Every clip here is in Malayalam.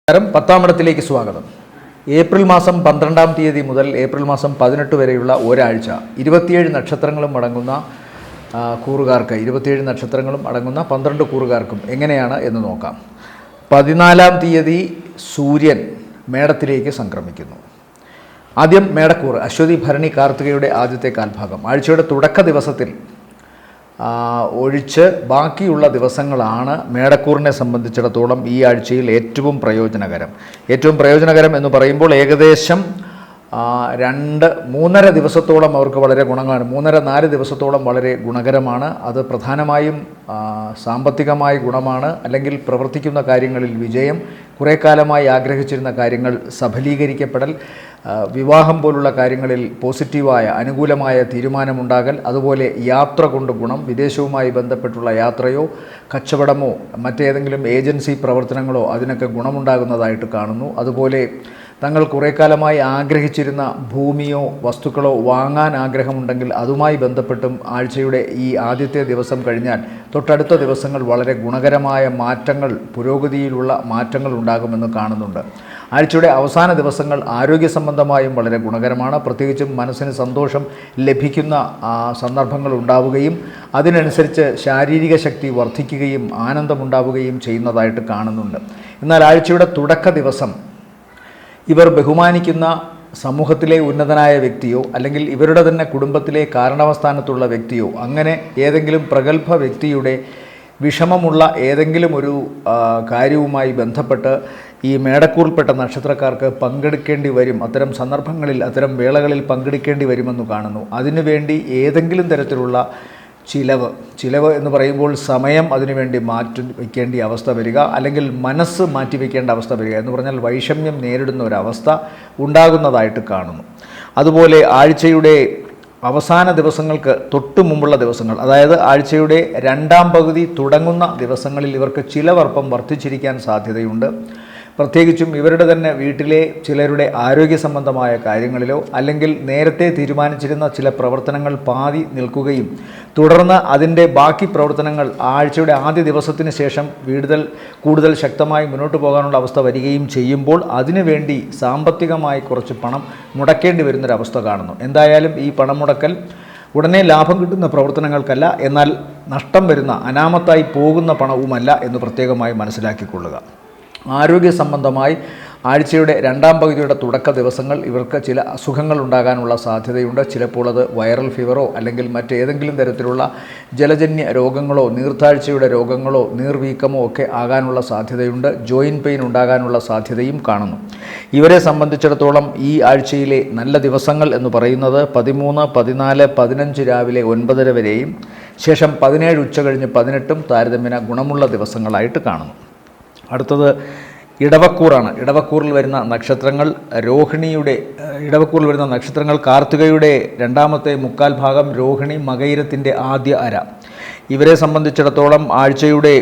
10-ാം ഇടത്തിലേക്ക് സ്വാഗതം. ഏപ്രിൽ മാസം 12-ാം തീയതി മുതൽ ഏപ്രിൽ മാസം 18 വരെയുള്ള ഒരാഴ്ച 27 നക്ഷത്രങ്ങളും അടങ്ങുന്ന കൂറുകാർക്ക് 27 നക്ഷത്രങ്ങളും അടങ്ങുന്ന 12 കൂറുകാർക്കും എങ്ങനെയാണ് എന്ന് നോക്കാം. 14-ാം തീയതി സൂര്യൻ മേടത്തിലേക്ക് സംക്രമിക്കുന്നു. ആദ്യം മേടക്കൂറ് അശ്വതി ഭരണി കാർത്തികയുടെ ആദ്യത്തെ കാൽഭാഗം. ആഴ്ചയുടെ തുടക്ക ദിവസത്തിൽ ഒഴിച്ച് ബാക്കിയുള്ള ദിവസങ്ങളാണ് മേടക്കൂറിനെ സംബന്ധിച്ചിടത്തോളം ഈ ആഴ്ചയിൽ ഏറ്റവും പ്രയോജനകരം എന്ന് പറയുമ്പോൾ ഏകദേശം 2-3.5 ദിവസത്തോളം അവർക്ക് വളരെ ഗുണമാണ്. 3-4 ദിവസത്തോളം വളരെ ഗുണകരമാണ്. അത് പ്രധാനമായും സാമ്പത്തികമായ ഗുണമാണ്, അല്ലെങ്കിൽ പ്രവർത്തിക്കുന്ന കാര്യങ്ങളിൽ വിജയം, കുറേ കാലമായി ആഗ്രഹിച്ചിരുന്ന കാര്യങ്ങൾ സഫലീകരിക്കപ്പെടൽ, വിവാഹം പോലുള്ള കാര്യങ്ങളിൽ പോസിറ്റീവായ അനുകൂലമായ തീരുമാനമുണ്ടാകൽ, അതുപോലെ യാത്ര കൊണ്ട് ഗുണം, വിദേശവുമായി ബന്ധപ്പെട്ടുള്ള യാത്രയോ കച്ചവടമോ മറ്റേതെങ്കിലും ഏജൻസി പ്രവർത്തനങ്ങളോ അതിനൊക്കെ ഗുണമുണ്ടാകുന്നതായിട്ട് കാണുന്നു. അതുപോലെ തങ്ങൾ കുറേ കാലമായി ആഗ്രഹിച്ചിരുന്ന ഭൂമിയോ വസ്തുക്കളോ വാങ്ങാൻ ആഗ്രഹമുണ്ടെങ്കിൽ അതുമായി ബന്ധപ്പെട്ടും ആഴ്ചയുടെ ഈ ആദ്യത്തെ ദിവസം കഴിഞ്ഞാൽ തൊട്ടടുത്ത ദിവസങ്ങൾ വളരെ ഗുണകരമായ മാറ്റങ്ങൾ, പുരോഗതിയിലുള്ള മാറ്റങ്ങൾ ഉണ്ടാകുമെന്ന് കാണുന്നുണ്ട്. ആഴ്ചയുടെ അവസാന ദിവസങ്ങൾ ആരോഗ്യ സംബന്ധമായും വളരെ ഗുണകരമാണ്. പ്രത്യേകിച്ചും മനസ്സിന് സന്തോഷം ലഭിക്കുന്ന സന്ദർഭങ്ങൾ ഉണ്ടാവുകയും അതിനനുസരിച്ച് ശാരീരിക ശക്തി വർദ്ധിക്കുകയും ആനന്ദമുണ്ടാവുകയും ചെയ്യുന്നതായിട്ട് കാണുന്നുണ്ട്. എന്നാൽ ആഴ്ചയുടെ തുടക്ക ദിവസം ഇവർ ബഹുമാനിക്കുന്ന സമൂഹത്തിലെ ഉന്നതനായ വ്യക്തിയോ അല്ലെങ്കിൽ ഇവരുടെ തന്നെ കുടുംബത്തിലെ കാരണവസ്ഥാനത്തുള്ള വ്യക്തിയോ അങ്ങനെ ഏതെങ്കിലും പ്രഗത്ഭ വ്യക്തിയുടെ വിഷമമുള്ള ഏതെങ്കിലും ഒരു കാര്യവുമായി ബന്ധപ്പെട്ട് ഈ മേടക്കൂറിൽപ്പെട്ട നക്ഷത്രക്കാർക്ക് പങ്കെടുക്കേണ്ടി വരും. അത്തരം സന്ദർഭങ്ങളിൽ അത്തരം വേളകളിൽ പങ്കെടുക്കേണ്ടി വരുമെന്ന് കാണുന്നു. അതിനുവേണ്ടി ഏതെങ്കിലും തരത്തിലുള്ള ചിലവ് എന്ന് പറയുമ്പോൾ സമയം അതിനുവേണ്ടി മാറ്റി വയ്ക്കേണ്ട അവസ്ഥ വരിക, അല്ലെങ്കിൽ മനസ്സ് മാറ്റിവെക്കേണ്ട അവസ്ഥ വരിക എന്ന് പറഞ്ഞാൽ വൈഷമ്യം നേരിടുന്ന ഒരവസ്ഥ ഉണ്ടാകുന്നതായിട്ട് കാണുന്നു. അതുപോലെ ആഴ്ചയുടെ അവസാന ദിവസങ്ങൾക്ക് തൊട്ടു മുമ്പുള്ള ദിവസങ്ങൾ, അതായത് ആഴ്ചയുടെ 2-ാം പകുതി തുടങ്ങുന്ന ദിവസങ്ങളിൽ ഇവർക്ക് ചിലവർപ്പം വർദ്ധിച്ചിരിക്കാൻ സാധ്യതയുണ്ട്. പ്രത്യേകിച്ചും ഇവരുടെ തന്നെ വീട്ടിലെ ചിലരുടെ ആരോഗ്യ സംബന്ധമായ കാര്യങ്ങളിലോ അല്ലെങ്കിൽ നേരത്തെ തീരുമാനിച്ചിരുന്ന ചില പ്രവർത്തനങ്ങൾ പാതി നിൽക്കുകയും തുടർന്ന് അതിൻ്റെ ബാക്കി പ്രവർത്തനങ്ങൾ ആഴ്ചയുടെ ആദ്യ ദിവസത്തിന് ശേഷം കൂടുതൽ ശക്തമായി മുന്നോട്ട് പോകാനുള്ള അവസ്ഥ വരികയും ചെയ്യുമ്പോൾ അതിനുവേണ്ടി സാമ്പത്തികമായി കുറച്ച് പണം മുടക്കേണ്ടി വരുന്നൊരവസ്ഥ കാണുന്നു. എന്തായാലും ഈ പണം മുടക്കൽ ഉടനെ ലാഭം കിട്ടുന്ന പ്രവർത്തനങ്ങൾക്കല്ല, എന്നാൽ നഷ്ടം വരുന്ന അനാമത്തായി പോകുന്ന പണവുമല്ല എന്ന് പ്രത്യേകമായി മനസ്സിലാക്കിക്കൊള്ളുക. ആരോഗ്യ സംബന്ധമായി ആഴ്ചയുടെ 2-ാം പകുതിയുടെ തുടക്ക ദിവസങ്ങൾ ഇവർക്ക് ചില അസുഖങ്ങൾ ഉണ്ടാകാനുള്ള സാധ്യതയുണ്ട്. ചിലപ്പോൾ അത് വൈറൽ ഫീവറോ അല്ലെങ്കിൽ മറ്റേതെങ്കിലും തരത്തിലുള്ള ജലജന്യ രോഗങ്ങളോ നീർത്താഴ്ചയുടെ രോഗങ്ങളോ നീർവീക്കമോ ഒക്കെ ആകാനുള്ള സാധ്യതയുണ്ട്. ജോയിൻറ്റ് പെയിൻ ഉണ്ടാകാനുള്ള സാധ്യതയും കാണുന്നു. ഇവരെ സംബന്ധിച്ചിടത്തോളം ഈ ആഴ്ചയിലെ നല്ല ദിവസങ്ങൾ എന്ന് പറയുന്നത് 13, 14, 15 രാവിലെ 9:30 വരെയും ശേഷം 17 ഉച്ച കഴിഞ്ഞ് 18 താരതമ്യേന ഗുണമുള്ള ദിവസങ്ങളായിട്ട് കാണുന്നു. അടുത്തത് ഇടവക്കൂറാണ്. ഇടവക്കൂറിൽ വരുന്ന നക്ഷത്രങ്ങൾ കാർത്തികയുടെ 2-ാമത്തെ മുക്കാൽ ഭാഗം, രോഹിണി മകയിരത്തിൻ്റെ ആദ്യ അര. ഇവരെ സംബന്ധിച്ചിടത്തോളം ആഴ്ചയുടെ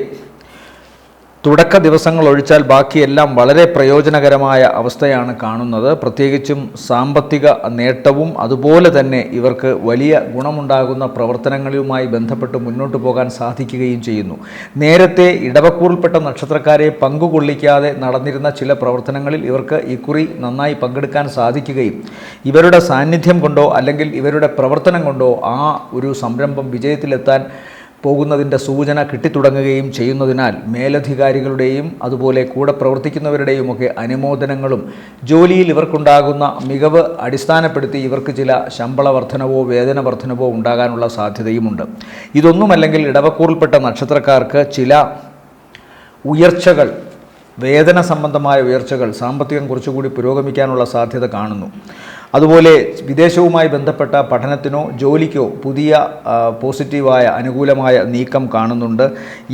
തുടക്ക ദിവസങ്ങൾ ഒഴിച്ചാൽ ബാക്കിയെല്ലാം വളരെ പ്രയോജനകരമായ അവസ്ഥയാണ് കാണുന്നത്. പ്രത്യേകിച്ചും സാമ്പത്തിക നേട്ടവും അതുപോലെ തന്നെ ഇവർക്ക് വലിയ ഗുണമുണ്ടാകുന്ന പ്രവർത്തനങ്ങളുമായി ബന്ധപ്പെട്ട് മുന്നോട്ട് പോകാൻ സാധിക്കുകയും ചെയ്യുന്നു. നേരത്തെ ഇടവക്കൂറിൽപ്പെട്ട നക്ഷത്രക്കാരെ പങ്കുകൊള്ളിക്കാതെ നടന്നിരുന്ന ചില പ്രവർത്തനങ്ങളിൽ ഇവർക്ക് ഇക്കുറി നന്നായി പങ്കെടുക്കാൻ സാധിക്കുകയും ഇവരുടെ സാന്നിധ്യം കൊണ്ടോ അല്ലെങ്കിൽ ഇവരുടെ പ്രവർത്തനം കൊണ്ടോ ആ ഒരു സംരംഭം വിജയത്തിലെത്താൻ പോകുന്നതിൻ്റെ സൂചന കിട്ടിത്തുടങ്ങുകയും ചെയ്യുന്നതിനാൽ മേലധികാരികളുടെയും അതുപോലെ കൂടെ പ്രവർത്തിക്കുന്നവരുടെയും ഒക്കെ അനുമോദനങ്ങളും ജോലിയിൽ ഇവർക്കുണ്ടാകുന്ന മികവ് അടിസ്ഥാനപ്പെടുത്തി ഇവർക്ക് ചില ശമ്പള വർധനവോ വേതന വർധനവോ ഉണ്ടാകാനുള്ള സാധ്യതയുമുണ്ട്. ഇതൊന്നുമല്ലെങ്കിൽ ഇടവക്കൂറിൽപ്പെട്ട നക്ഷത്രക്കാർക്ക് ചില ഉയർച്ചകൾ, വേതന സംബന്ധമായ ഉയർച്ചകൾ, സാമ്പത്തികം കുറച്ചുകൂടി പുരോഗമിക്കാനുള്ള സാധ്യത കാണുന്നു. അതുപോലെ വിദേശവുമായി ബന്ധപ്പെട്ട പഠനത്തിനോ ജോലിക്കോ പുതിയ പോസിറ്റീവായ അനുകൂലമായ നീക്കം കാണുന്നുണ്ട്.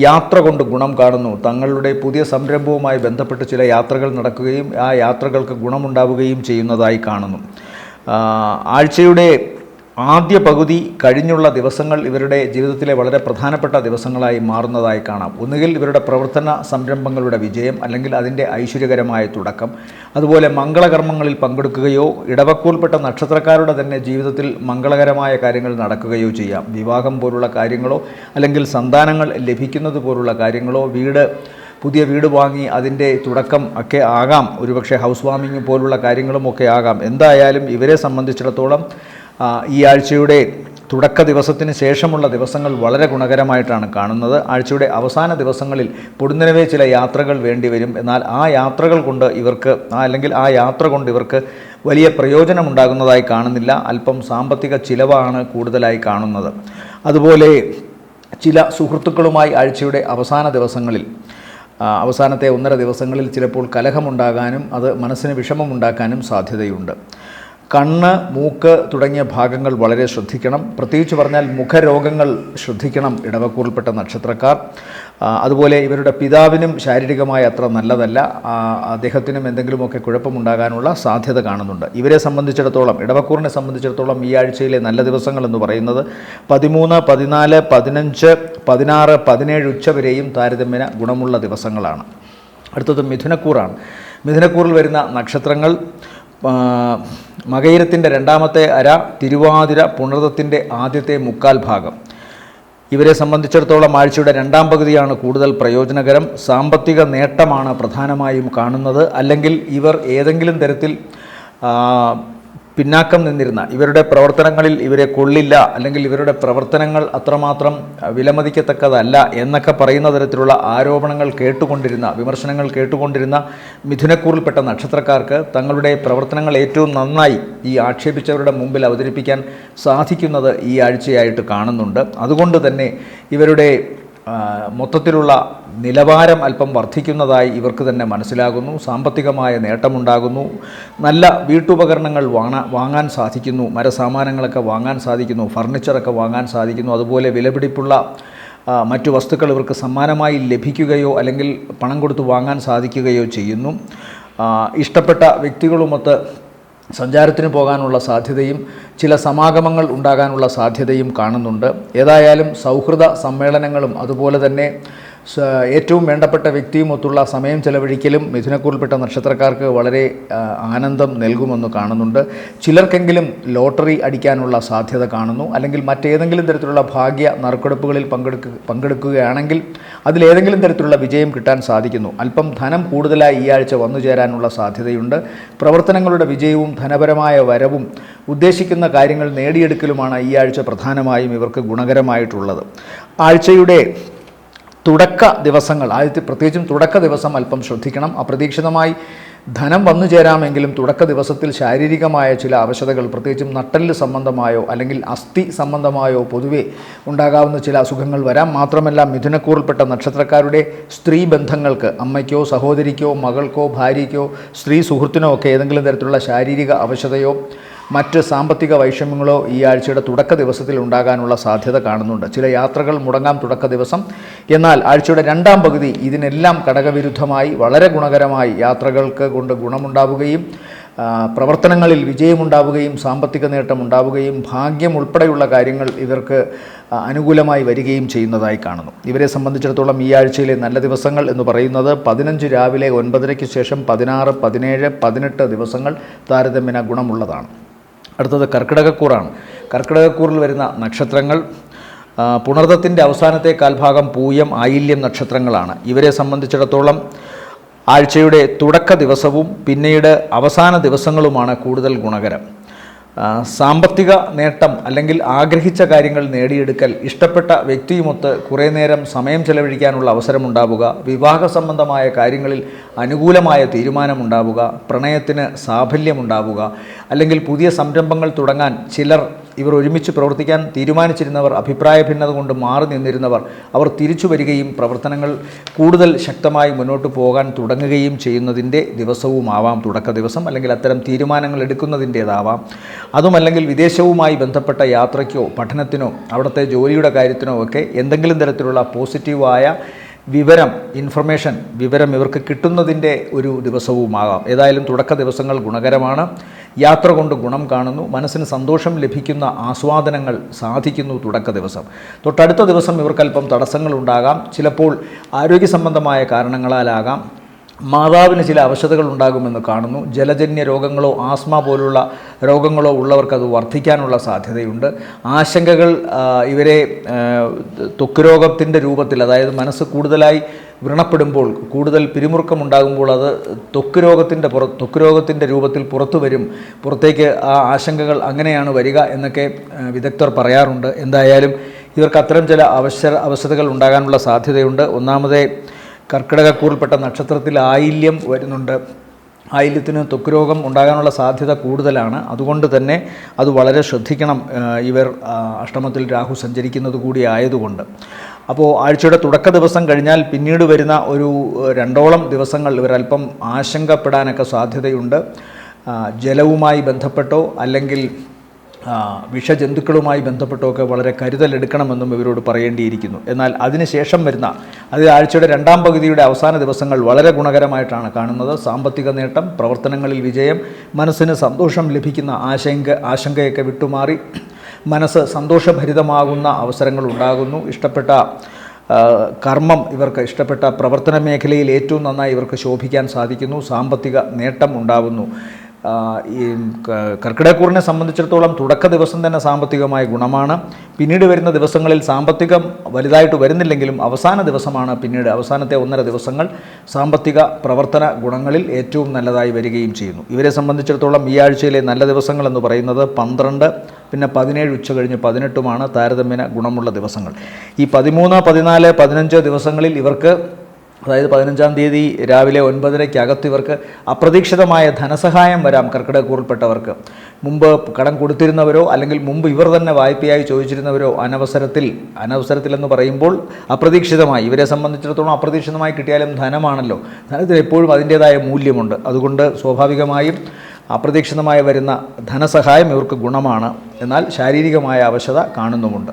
യാത്ര കൊണ്ട് ഗുണം കാണുന്നു. തങ്ങളുടെ പുതിയ സംരംഭവുമായി ബന്ധപ്പെട്ട് ചില യാത്രകൾ നടക്കുകയും ആ യാത്രകൾക്ക് ഗുണമുണ്ടാവുകയും ചെയ്യുന്നതായി കാണുന്നു. ആഴ്ചയുടെ ആദ്യ പകുതി കഴിഞ്ഞുള്ള ദിവസങ്ങൾ ഇവരുടെ ജീവിതത്തിലെ വളരെ പ്രധാനപ്പെട്ട ദിവസങ്ങളായി മാറുന്നതായി കാണാം. ഒന്നുകിൽ ഇവരുടെ പ്രവർത്തന സംരംഭങ്ങളുടെ വിജയം, അല്ലെങ്കിൽ അതിൻ്റെ ഐശ്വര്യകരമായ തുടക്കം, അതുപോലെ മംഗളകർമ്മങ്ങളിൽ പങ്കെടുക്കുകയോ ഇടവക്കൂറിൽപ്പെട്ട നക്ഷത്രക്കാരുടെ തന്നെ ജീവിതത്തിൽ മംഗളകരമായ കാര്യങ്ങൾ നടക്കുകയോ ചെയ്യാം. വിവാഹം പോലുള്ള കാര്യങ്ങളോ അല്ലെങ്കിൽ സന്താനങ്ങൾ ലഭിക്കുന്നത് പോലുള്ള കാര്യങ്ങളോ വീട് പുതിയ വീട് വാങ്ങി അതിൻ്റെ തുടക്കം ഒക്കെ ആകാം, ഒരുപക്ഷെ ഹൗസ് വാമിങ് പോലുള്ള കാര്യങ്ങളും ഒക്കെ ആകാം. എന്തായാലും ഇവരെ സംബന്ധിച്ചിടത്തോളം ഈ ആഴ്ചയുടെ തുടക്ക ദിവസത്തിന് ശേഷമുള്ള ദിവസങ്ങൾ വളരെ ഗുണകരമായിട്ടാണ് കാണുന്നത്. ആഴ്ചയുടെ അവസാന ദിവസങ്ങളിൽ പൊടുന്നനവേ ചില യാത്രകൾ വേണ്ടിവരും. എന്നാൽ ആ യാത്രകൾ കൊണ്ട് ഇവർക്ക് ആ യാത്ര കൊണ്ട് ഇവർക്ക് വലിയ പ്രയോജനമുണ്ടാകുന്നതായി കാണുന്നില്ല. അല്പം സാമ്പത്തിക ചിലവാണ് കൂടുതലായി കാണുന്നത്. അതുപോലെ ചില സുഹൃത്തുക്കളുമായി ആഴ്ചയുടെ അവസാന ദിവസങ്ങളിൽ അവസാനത്തെ 1.5 ദിവസങ്ങളിൽ ചിലപ്പോൾ കലഹമുണ്ടാകാനും അത് മനസ്സിന് വിഷമമുണ്ടാക്കാനും സാധ്യതയുണ്ട്. കണ്ണ്, മൂക്ക് തുടങ്ങിയ ഭാഗങ്ങൾ വളരെ ശ്രദ്ധിക്കണം. പ്രത്യേകിച്ച് പറഞ്ഞാൽ മുഖരോഗങ്ങൾ ശ്രദ്ധിക്കണം ഇടവക്കൂറിൽപ്പെട്ട നക്ഷത്രക്കാർ. അതുപോലെ ഇവരുടെ പിതാവിനും ശാരീരികമായി അത്ര നല്ലതല്ല, അദ്ദേഹത്തിനും എന്തെങ്കിലുമൊക്കെ കുഴപ്പമുണ്ടാകാനുള്ള സാധ്യത കാണുന്നുണ്ട്. ഇവരെ സംബന്ധിച്ചിടത്തോളം, ഇടവക്കൂറിനെ സംബന്ധിച്ചിടത്തോളം ഈ ആഴ്ചയിലെ നല്ല ദിവസങ്ങൾ എന്ന് പറയുന്നത് 13, 14, 15, 16, 17 ഉച്ചവരെയും താരതമ്യേന ഗുണമുള്ള ദിവസങ്ങളാണ്. അടുത്തത് മിഥുനക്കൂറാണ്. മിഥുനക്കൂറിൽ വരുന്ന നക്ഷത്രങ്ങൾ മകയിരത്തിൻ്റെ 2ാമത്തെ അര, തിരുവാതിര, പുണർതത്തിൻ്റെ ആദ്യത്തെ 3/4 ഭാഗം. ഇവരെ സംബന്ധിച്ചിടത്തോളം ആഴ്ചയുടെ 2ാം പകുതിയാണ് കൂടുതൽ പ്രയോജനകരം. സാമ്പത്തിക നേട്ടമാണ് പ്രധാനമായും കാണുന്നത്. അല്ലെങ്കിൽ ഇവർ ഏതെങ്കിലും തരത്തിൽ പിന്നാക്കം നിന്നിരുന്ന ഇവരുടെ പ്രവർത്തനങ്ങളിൽ ഇവരെ കൊള്ളില്ല, അല്ലെങ്കിൽ ഇവരുടെ പ്രവർത്തനങ്ങൾ അത്രമാത്രം വിലമതിക്കത്തക്കതല്ല എന്നൊക്കെ പറയുന്ന തരത്തിലുള്ള ആരോപണങ്ങൾ കേട്ടുകൊണ്ടിരുന്ന, വിമർശനങ്ങൾ കേട്ടുകൊണ്ടിരുന്ന മിഥുനക്കൂറിൽപ്പെട്ട നക്ഷത്രക്കാർക്ക് തങ്ങളുടെ പ്രവർത്തനങ്ങൾ ഏറ്റവും നന്നായി ഈ ആക്ഷേപിച്ചവരുടെ മുമ്പിൽ അവതരിപ്പിക്കാൻ സാധിക്കുന്നത് ഈ ആഴ്ചയായിട്ട് കാണുന്നുണ്ട്. അതുകൊണ്ട് തന്നെ ഇവരുടെ മൊത്തത്തിലുള്ള നിലവാരം അല്പം വർദ്ധിക്കുന്നതായി ഇവർക്ക് തന്നെ മനസ്സിലാകുന്നു. സാമ്പത്തികമായ നേട്ടമുണ്ടാകുന്നു. നല്ല വീട്ടുപകരണങ്ങൾ വാങ്ങാൻ സാധിക്കുന്നു. മരസാമാനങ്ങളൊക്കെ വാങ്ങാൻ സാധിക്കുന്നു. ഫർണിച്ചറൊക്കെ വാങ്ങാൻ സാധിക്കുന്നു. അതുപോലെ വിലപിടിപ്പുള്ള മറ്റു വസ്തുക്കൾ ഇവർക്ക് സമ്മാനമായി ലഭിക്കുകയോ അല്ലെങ്കിൽ പണം കൊടുത്ത് വാങ്ങാൻ സാധിക്കുകയോ ചെയ്യുന്നു. ഇഷ്ടപ്പെട്ട വ്യക്തികളുമൊത്ത് സഞ്ചാരത്തിന് പോകാനുള്ള സാധ്യതയും ചില സമാഗമങ്ങൾ ഉണ്ടാകാനുള്ള സാധ്യതയും കാണുന്നുണ്ട്. ഏതായാലും സൗഹൃദ സമ്മേളനങ്ങളും അതുപോലെ തന്നെ ഏറ്റവും വേണ്ടപ്പെട്ട വ്യക്തിയുമൊത്തുള്ള സമയം ചെലവഴിക്കലും മിഥുനക്കൂറിൽപ്പെട്ട നക്ഷത്രക്കാർക്ക് വളരെ ആനന്ദം നൽകുമെന്ന് കാണുന്നുണ്ട്. ചിലർക്കെങ്കിലും ലോട്ടറി അടിക്കാനുള്ള സാധ്യത കാണുന്നു. അല്ലെങ്കിൽ മറ്റേതെങ്കിലും തരത്തിലുള്ള ഭാഗ്യ നറുക്കെടുപ്പുകളിൽ പങ്കെടുക്കുകയാണെങ്കിൽ അതിലേതെങ്കിലും തരത്തിലുള്ള വിജയം കിട്ടാൻ സാധിക്കുന്നു. അല്പം ധനം കൂടുതലായി ഈ ആഴ്ച വന്നു ചേരാനുള്ള സാധ്യതയുണ്ട്. പ്രവർത്തനങ്ങളുടെ വിജയവും ധനപരമായ വരവും ഉദ്ദേശിക്കുന്ന കാര്യങ്ങൾ നേടിയെടുക്കലുമാണ് ഈ ആഴ്ച പ്രധാനമായും ഇവർക്ക് ഗുണകരമായിട്ടുള്ളത്. ആഴ്ചയുടെ തുടക്ക ദിവസങ്ങൾ, പ്രത്യേകിച്ചും തുടക്ക ദിവസം അല്പം ശ്രദ്ധിക്കണം. അപ്രതീക്ഷിതമായി ധനം വന്നു ചേരാമെങ്കിലും തുടക്ക ദിവസത്തിൽ ശാരീരികമായ ചില അവശതകൾ, പ്രത്യേകിച്ചും നട്ടെല്ല് സംബന്ധമായോ അല്ലെങ്കിൽ അസ്ഥി സംബന്ധമായോ പൊതുവെ ഉണ്ടാകാവുന്ന ചില അസുഖങ്ങൾ വരാം. മാത്രമല്ല മിഥുനക്കൂറിൽപ്പെട്ട നക്ഷത്രക്കാരുടെ സ്ത്രീ ബന്ധങ്ങൾക്ക്, അമ്മയ്ക്കോ സഹോദരിക്കോ മകൾക്കോ ഭാര്യയ്ക്കോ സ്ത്രീ സുഹൃത്തിനോ ഒക്കെ ഏതെങ്കിലും തരത്തിലുള്ള ശാരീരിക അവശതയോ മറ്റ് സാമ്പത്തിക വൈഷമ്യങ്ങളോ ഈ ആഴ്ചയുടെ തുടക്ക ദിവസത്തിൽ ഉണ്ടാകാനുള്ള സാധ്യത കാണുന്നുണ്ട്. ചില യാത്രകൾ മുടങ്ങാം തുടക്ക ദിവസം. എന്നാൽ ആഴ്ചയുടെ 2ാം പകുതി ഇതിനെല്ലാം ഘടകവിരുദ്ധമായി വളരെ ഗുണകരമായി യാത്രകൾക്ക് കൊണ്ട് ഗുണമുണ്ടാവുകയും പ്രവർത്തനങ്ങളിൽ വിജയമുണ്ടാവുകയും സാമ്പത്തിക നേട്ടമുണ്ടാവുകയും ഭാഗ്യം ഉൾപ്പെടെയുള്ള കാര്യങ്ങൾ ഇവർക്ക് അനുകൂലമായി വരികയും ചെയ്യുന്നതായി കാണുന്നു. ഇവരെ സംബന്ധിച്ചിടത്തോളം ഈ ആഴ്ചയിലെ നല്ല ദിവസങ്ങൾ എന്ന് പറയുന്നത് 15 രാവിലെ 9:30 ശേഷം 16, 17, 18 ദിവസങ്ങൾ താരതമ്യേന ഗുണമുള്ളതാണ്. അടുത്തത് കർക്കിടകക്കൂറാണ്. കർക്കിടകക്കൂറിൽ വരുന്ന നക്ഷത്രങ്ങൾ പുണർതത്തിൻ്റെ അവസാനത്തെ 1/4 ഭാഗം, പൂയം, ആയില്യം നക്ഷത്രങ്ങളാണ്. ഇവരെ സംബന്ധിച്ചിടത്തോളം ആഴ്ചയുടെ തുടക്ക ദിവസവും പിന്നീട് അവസാന ദിവസങ്ങളുമാണ് കൂടുതൽ ഗുണകരം. സാമ്പത്തിക നേട്ടം അല്ലെങ്കിൽ ആഗ്രഹിച്ച കാര്യങ്ങൾ നേടിയെടുക്കൽ, ഇഷ്ടപ്പെട്ട വ്യക്തിയുമൊത്ത് കുറേ നേരം സമയം ചെലവഴിക്കാനുള്ള അവസരമുണ്ടാവുക, വിവാഹ സംബന്ധമായ കാര്യങ്ങളിൽ അനുകൂലമായ തീരുമാനമുണ്ടാവുക, പ്രണയത്തിന് സാഫല്യമുണ്ടാവുക, അല്ലെങ്കിൽ പുതിയ സംരംഭങ്ങൾ തുടങ്ങാൻ ഇവർ ഒരുമിച്ച് പ്രവർത്തിക്കാൻ തീരുമാനിച്ചിരുന്നവർ അഭിപ്രായ ഭിന്നത കൊണ്ട് മാറി നിന്നിരുന്നവർ അവർ തിരിച്ചു വരികയും പ്രവർത്തനങ്ങൾ കൂടുതൽ ശക്തമായി മുന്നോട്ട് പോകാൻ തുടങ്ങുകയും ചെയ്യുന്നതിൻ്റെ ദിവസവുമാവാം തുടക്ക ദിവസം. അല്ലെങ്കിൽ അത്തരം തീരുമാനങ്ങൾ എടുക്കുന്നതിൻ്റേതാവാം. അതുമല്ലെങ്കിൽ വിദേശവുമായി ബന്ധപ്പെട്ട യാത്രയ്ക്കോ പഠനത്തിനോ അവിടുത്തെ ജോലിയുടെ കാര്യത്തിനോ ഒക്കെ എന്തെങ്കിലും തരത്തിലുള്ള പോസിറ്റീവായ വിവരം ഇവർക്ക് കിട്ടുന്നതിൻ്റെ ഒരു ദിവസവുമാകാം. ഏതായാലും തുടക്ക ദിവസങ്ങൾ ഗുണകരമാണ്. യാത്ര കൊണ്ട് ഗുണം കാണുന്നു. മനസ്സിന് സന്തോഷം ലഭിക്കുന്ന ആസ്വാദനങ്ങൾ സാധിക്കുന്നു തുടക്ക ദിവസം. തൊട്ടടുത്ത ദിവസം ഇവർക്കല്പം തടസ്സങ്ങളുണ്ടാകാം. ചിലപ്പോൾ ആരോഗ്യ സംബന്ധമായ കാരണങ്ങളാലാകാം. മാതാവിന് ചില അവശതകൾ ഉണ്ടാകുമെന്ന് കാണുന്നു. ജലജന്യ രോഗങ്ങളോ ആസ്മ പോലുള്ള രോഗങ്ങളോ ഉള്ളവർക്ക് അത് വർദ്ധിക്കാനുള്ള സാധ്യതയുണ്ട്. ആശങ്കകൾ ഇവരെ ത്വക്ക് രോഗത്തിൻ്റെ രൂപത്തിൽ, അതായത് മനസ്സ് കൂടുതലായി വ്രണപ്പെടുമ്പോൾ, കൂടുതൽ പിരിമുറുക്കമുണ്ടാകുമ്പോൾ അത് ത്വക്ക് രോഗത്തിൻ്റെ രൂപത്തിൽ പുറത്തു വരും. പുറത്തേക്ക് ആ ആശങ്കകൾ അങ്ങനെയാണ് വരിക എന്നൊക്കെ വിദഗ്ധർ പറയാറുണ്ട്. എന്തായാലും ഇവർക്ക് അത്തരം ചില അവസ്ഥകൾ ഉണ്ടാകാനുള്ള സാധ്യതയുണ്ട്. ഒന്നാമതേ കർക്കിടകക്കൂറിൽപ്പെട്ട നക്ഷത്രത്തിൽ ആയില്യം വരുന്നുണ്ട്. ആയില്യത്തിന് ത്വക്ക് രോഗം ഉണ്ടാകാനുള്ള സാധ്യത കൂടുതലാണ്. അതുകൊണ്ട് തന്നെ അത് വളരെ ശ്രദ്ധിക്കണം, ഇവർ അഷ്ടമത്തിൽ രാഹു സഞ്ചരിക്കുന്നത് കൂടി ആയതുകൊണ്ട്. അപ്പോൾ ആഴ്ചയുടെ തുടക്ക ദിവസം കഴിഞ്ഞാൽ പിന്നീട് വരുന്ന ഒരു 2ഓളം ദിവസങ്ങൾ ഇവർ അല്പം ആശങ്കപ്പെടാനൊക്കെ സാധ്യതയുണ്ട്. ജലവുമായി ബന്ധപ്പെട്ടോ അല്ലെങ്കിൽ വിഷജന്തുക്കളുമായി ബന്ധപ്പെട്ടൊക്കെ വളരെ കരുതലെടുക്കണമെന്നും ഇവരോട് പറയേണ്ടിയിരിക്കുന്നു. എന്നാൽ അതിനുശേഷം വരുന്ന ആഴ്ചയുടെ 2ാം പകുതിയുടെ അവസാന ദിവസങ്ങൾ വളരെ ഗുണകരമായിട്ടാണ് കാണുന്നത്. സാമ്പത്തിക നേട്ടം, പ്രവർത്തനങ്ങളിൽ വിജയം, മനസ്സിന് സന്തോഷം ലഭിക്കുന്ന ആശങ്കയൊക്കെ വിട്ടുമാറി മനസ്സ് സന്തോഷഭരിതമാകുന്ന അവസരങ്ങൾ ഉണ്ടാകുന്നു. ഇഷ്ടപ്പെട്ട കർമ്മം, ഇവർക്ക് ഇഷ്ടപ്പെട്ട പ്രവർത്തന മേഖലയിൽ ഏറ്റവും നന്നായി ഇവർക്ക് ശോഭിക്കാൻ സാധിക്കുന്നു. സാമ്പത്തിക നേട്ടം ഉണ്ടാകുന്നു. ഈ കർക്കിടകക്കൂറിനെ സംബന്ധിച്ചിടത്തോളം തുടക്ക ദിവസം തന്നെ സാമ്പത്തികമായ ഗുണമാണ്. പിന്നീട് വരുന്ന ദിവസങ്ങളിൽ സാമ്പത്തികം വലുതായിട്ട് വരുന്നില്ലെങ്കിലും അവസാന ദിവസമാണ്, പിന്നീട് അവസാനത്തെ 1.5 ദിവസങ്ങൾ സാമ്പത്തിക പ്രവർത്തന ഗുണങ്ങളിൽ ഏറ്റവും നല്ലതായി വരികയും ചെയ്യുന്നു. ഇവരെ സംബന്ധിച്ചിടത്തോളം ഈ ആഴ്ചയിലെ നല്ല ദിവസങ്ങൾ എന്ന് പറയുന്നത് 12, പിന്നെ 17 ഉച്ച കഴിഞ്ഞ് 18 താരതമ്യേന ഗുണമുള്ള ദിവസങ്ങൾ. ഈ 13, 14, 15 ദിവസങ്ങളിൽ ഇവർക്ക്, അതായത് 15-ാം തീയതി രാവിലെ 9:30 ഇവർക്ക് അപ്രതീക്ഷിതമായ ധനസഹായം വരാം. കർക്കിടകക്കൂറിൽപ്പെട്ടവർക്ക് മുമ്പ് കടം കൊടുത്തിരുന്നവരോ അല്ലെങ്കിൽ മുമ്പ് ഇവർ തന്നെ വായ്പയായി ചോദിച്ചിരുന്നവരോ അനവസരത്തിലെന്ന് പറയുമ്പോൾ അപ്രതീക്ഷിതമായി, ഇവരെ സംബന്ധിച്ചിടത്തോളം അപ്രതീക്ഷിതമായി കിട്ടിയാലും ധനമാണല്ലോ, ധനത്തിന് എപ്പോഴും അതിൻ്റേതായ മൂല്യമുണ്ട്. അതുകൊണ്ട് സ്വാഭാവികമായും അപ്രതീക്ഷിതമായി വരുന്ന ധനസഹായം ഇവർക്ക് ഗുണമാണ്. എന്നാൽ ശാരീരികമായ അവശത കാണുന്നുമുണ്ട്.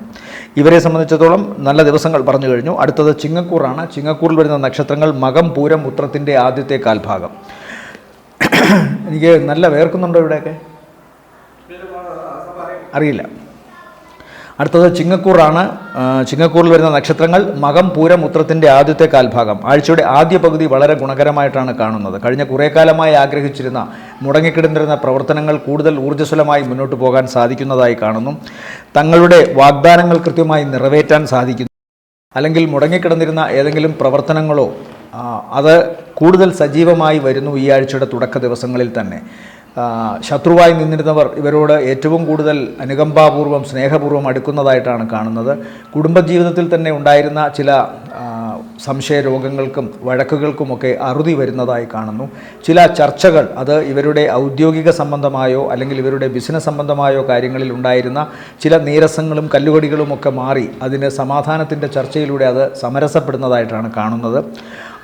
ഇവരെ സംബന്ധിച്ചിടത്തോളം നല്ല ദിവസങ്ങൾ പറഞ്ഞു കഴിഞ്ഞു. അടുത്തത് ചിങ്ങക്കൂറാണ്. ചിങ്ങക്കൂറിൽ വരുന്ന നക്ഷത്രങ്ങൾ മകം, പൂരം, ഉത്രത്തിൻ്റെ ആദ്യത്തെ കാൽഭാഗം. എനിക്ക് നല്ല വേർക്കുന്നുണ്ടോ ഇവിടെയൊക്കെ? അറിയില്ല. അടുത്തത് ചിങ്ങക്കൂറാണ്. ചിങ്ങക്കൂറിൽ വരുന്ന നക്ഷത്രങ്ങൾ മകം, പൂരം, ഉത്രത്തിൻ്റെ ആദ്യത്തെ കാൽഭാഗം. ആഴ്ചയുടെ ആദ്യ പകുതി വളരെ ഗുണകരമായിട്ടാണ് കാണുന്നത്. കഴിഞ്ഞ കുറേ കാലമായി ആഗ്രഹിച്ചിരുന്ന, മുടങ്ങിക്കിടന്നിരുന്ന പ്രവർത്തനങ്ങൾ കൂടുതൽ ഊർജ്ജസ്വലമായി മുന്നോട്ട് പോകാൻ സാധിക്കുന്നതായി കാണുന്നു. തങ്ങളുടെ വാഗ്ദാനങ്ങൾ കൃത്യമായി നിറവേറ്റാൻ സാധിക്കുന്നു. അല്ലെങ്കിൽ മുടങ്ങിക്കിടന്നിരുന്ന ഏതെങ്കിലും പ്രവർത്തനങ്ങളോ അത് കൂടുതൽ സജീവമായി വരുന്നു ഈ ആഴ്ചയുടെ തുടക്ക ദിവസങ്ങളിൽ തന്നെ. ശത്രുവായി നിന്നിരുന്നവർ ഇവരോട് ഏറ്റവും കൂടുതൽ അനുകമ്പാപൂർവം, സ്നേഹപൂർവ്വം അടുക്കുന്നതായിട്ടാണ് കാണുന്നത്. കുടുംബജീവിതത്തിൽ തന്നെ ഉണ്ടായിരുന്ന ചില സംശയരോഗങ്ങൾക്കും വഴക്കുകൾക്കുമൊക്കെ അറുതി വരുന്നതായി കാണുന്നു. ചില ചർച്ചകൾ, അത് ഇവരുടെ ഔദ്യോഗിക സംബന്ധമായോ അല്ലെങ്കിൽ ഇവരുടെ ബിസിനസ് സംബന്ധമായോ കാര്യങ്ങളിൽ ഉണ്ടായിരുന്ന ചില നീരസങ്ങളും കല്ലുകടികളുമൊക്കെ മാറി അതിന് സമാധാനത്തിൻ്റെ ചർച്ചയിലൂടെ അത് സമരസപ്പെടുന്നതായിട്ടാണ് കാണുന്നത്.